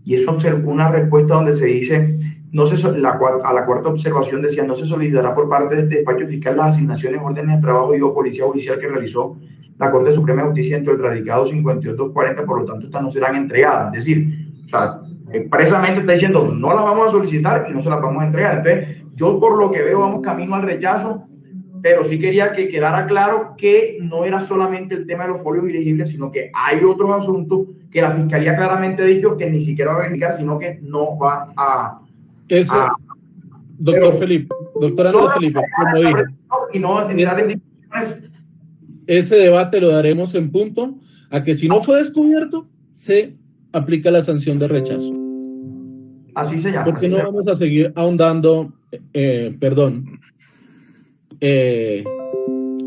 y es una respuesta donde se dice, a la cuarta observación decía, no se solicitará por parte de este despacho fiscal las asignaciones, órdenes de trabajo y o policía judicial que realizó la Corte Suprema de Justicia dentro del radicado 5240, por lo tanto estas no serán entregadas. Es decir, o sea, expresamente está diciendo no las vamos a solicitar y no se las vamos a entregar. Entonces, yo por lo que veo vamos camino al rechazo, pero sí quería que quedara claro que no era solamente el tema de los folios ilegibles, sino que hay otros asuntos que la Fiscalía claramente ha dicho que ni siquiera va a verificar, sino que no va a... Doctor Felipe, doctor Andrés Felipe, como dije, y no entrar en discusiones. Ese debate lo daremos en punto a que si no fue descubierto, se aplica la sanción de rechazo. Así se llama. Porque no vamos a seguir ahondando,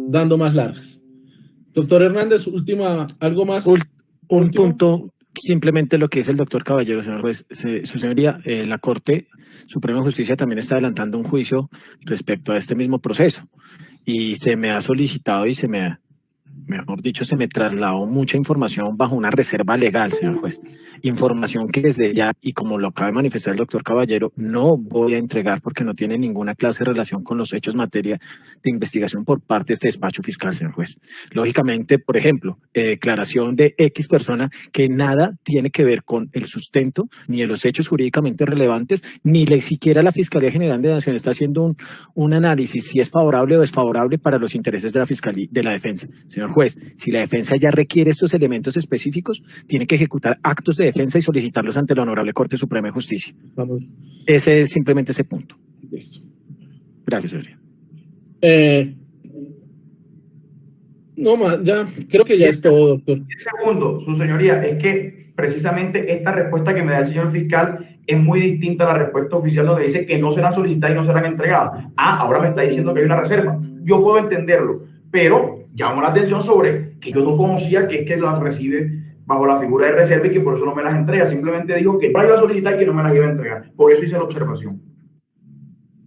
dando más largas. Doctor Hernández, algo más. Un punto, simplemente lo que dice el doctor Caballero, señor juez. Su señoría, la Corte Suprema de Justicia también está adelantando un juicio respecto a este mismo proceso. Y se me ha solicitado y se me trasladó mucha información bajo una reserva legal, señor juez. Información que desde ya, y como lo acaba de manifestar el doctor Caballero, no voy a entregar porque no tiene ninguna clase de relación con los hechos materia de investigación por parte de este despacho fiscal, señor juez. Lógicamente, por ejemplo, declaración de X persona que nada tiene que ver con el sustento, ni de los hechos jurídicamente relevantes, ni siquiera la Fiscalía General de la Nación está haciendo un análisis si es favorable o desfavorable para los intereses de la Fiscalía, de la defensa. Señor juez, si la defensa ya requiere estos elementos específicos, tiene que ejecutar actos de defensa y solicitarlos ante la Honorable Corte Suprema de Justicia. Vamos. Ese es simplemente ese punto. Listo. Gracias, señoría. No más, ya, creo que ya es todo, doctor. Segundo, su señoría, es que precisamente esta respuesta que me da el señor fiscal es muy distinta a la respuesta oficial donde dice que no serán solicitadas y no serán entregadas. Ahora me está diciendo que hay una reserva. Yo puedo entenderlo, pero llamo la atención sobre que yo no conocía que es que las recibe bajo la figura de reserva y que por eso no me las entrega. Simplemente digo que no las iba a solicitar y que no me las iba a entregar. Por eso hice la observación.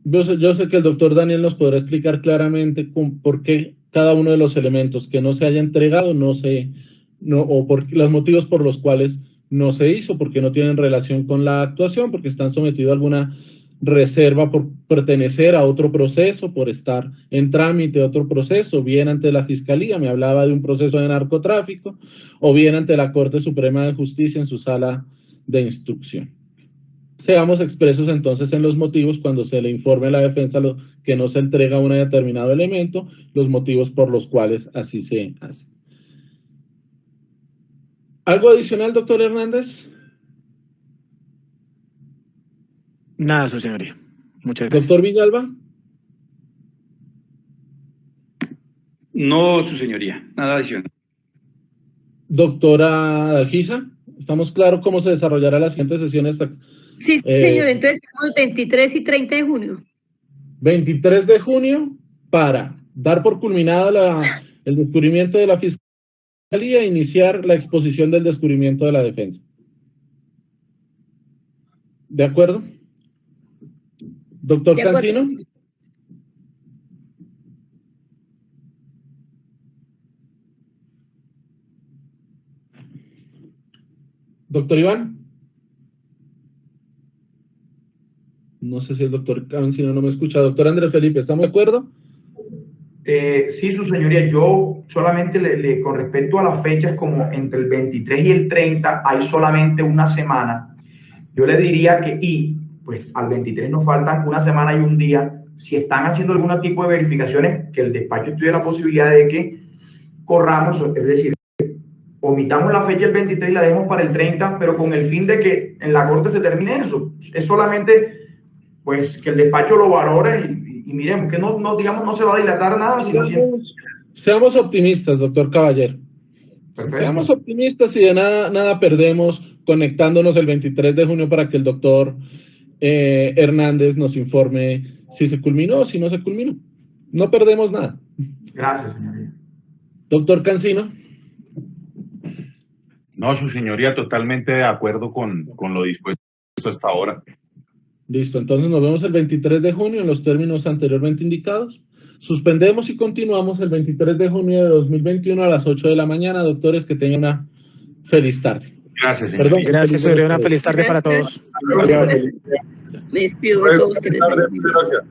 Yo sé que el doctor Daniel nos podrá explicar claramente por qué cada uno de los elementos que no se haya entregado o por los motivos por los cuales no se hizo, porque no tienen relación con la actuación, porque están sometidos a alguna reserva por pertenecer a otro proceso, por estar en trámite de otro proceso, bien ante la Fiscalía, me hablaba de un proceso de narcotráfico, o bien ante la Corte Suprema de Justicia en su sala de instrucción. Seamos expresos entonces en los motivos cuando se le informe a la defensa que no se entrega un determinado elemento, los motivos por los cuales así se hace. ¿Algo adicional, doctor Hernández? Nada, su señoría. Muchas gracias. Doctor Villalba. No, su señoría, nada adicional. Doctora Dalgisa, ¿estamos claros cómo se desarrollará las siguientes sesiones? Sí, señor, entonces estamos 23 y 30 de junio. 23 de junio para dar por culminado el descubrimiento de la Fiscalía e iniciar la exposición del descubrimiento de la defensa. ¿De acuerdo? Doctor Cancino. Doctor Iván. No sé si el doctor Cancino no me escucha. Doctor Andrés Felipe, ¿estamos de acuerdo? Sí, su señoría, yo solamente con respecto a las fechas, como entre el 23 y el 30 hay solamente una semana, yo le diría que, pues al 23 nos faltan una semana y un día, si están haciendo algún tipo de verificaciones, que el despacho tuviera la posibilidad de que corramos, es decir, omitamos la fecha del 23 y la dejemos para el 30, pero con el fin de que en la corte se termine eso. Es solamente, pues, que el despacho lo valore y miremos, que no, digamos, no se va a dilatar nada, sino seamos optimistas, doctor Caballero. Perfecto. Seamos optimistas y de nada perdemos conectándonos el 23 de junio para que el doctor Hernández nos informe si se culminó o si no se culminó. No perdemos nada. Gracias, señoría. Doctor Cancino. No, su señoría, totalmente de acuerdo con lo dispuesto hasta ahora. Listo, entonces nos vemos el 23 de junio en los términos anteriormente indicados. Suspendemos y continuamos el 23 de junio de 2021 a las 8 de la mañana. Doctores, que tengan una feliz tarde. Gracias, señor. Perdón, gracias, señor. Una feliz tarde para todos. Me despido de todos. Gracias.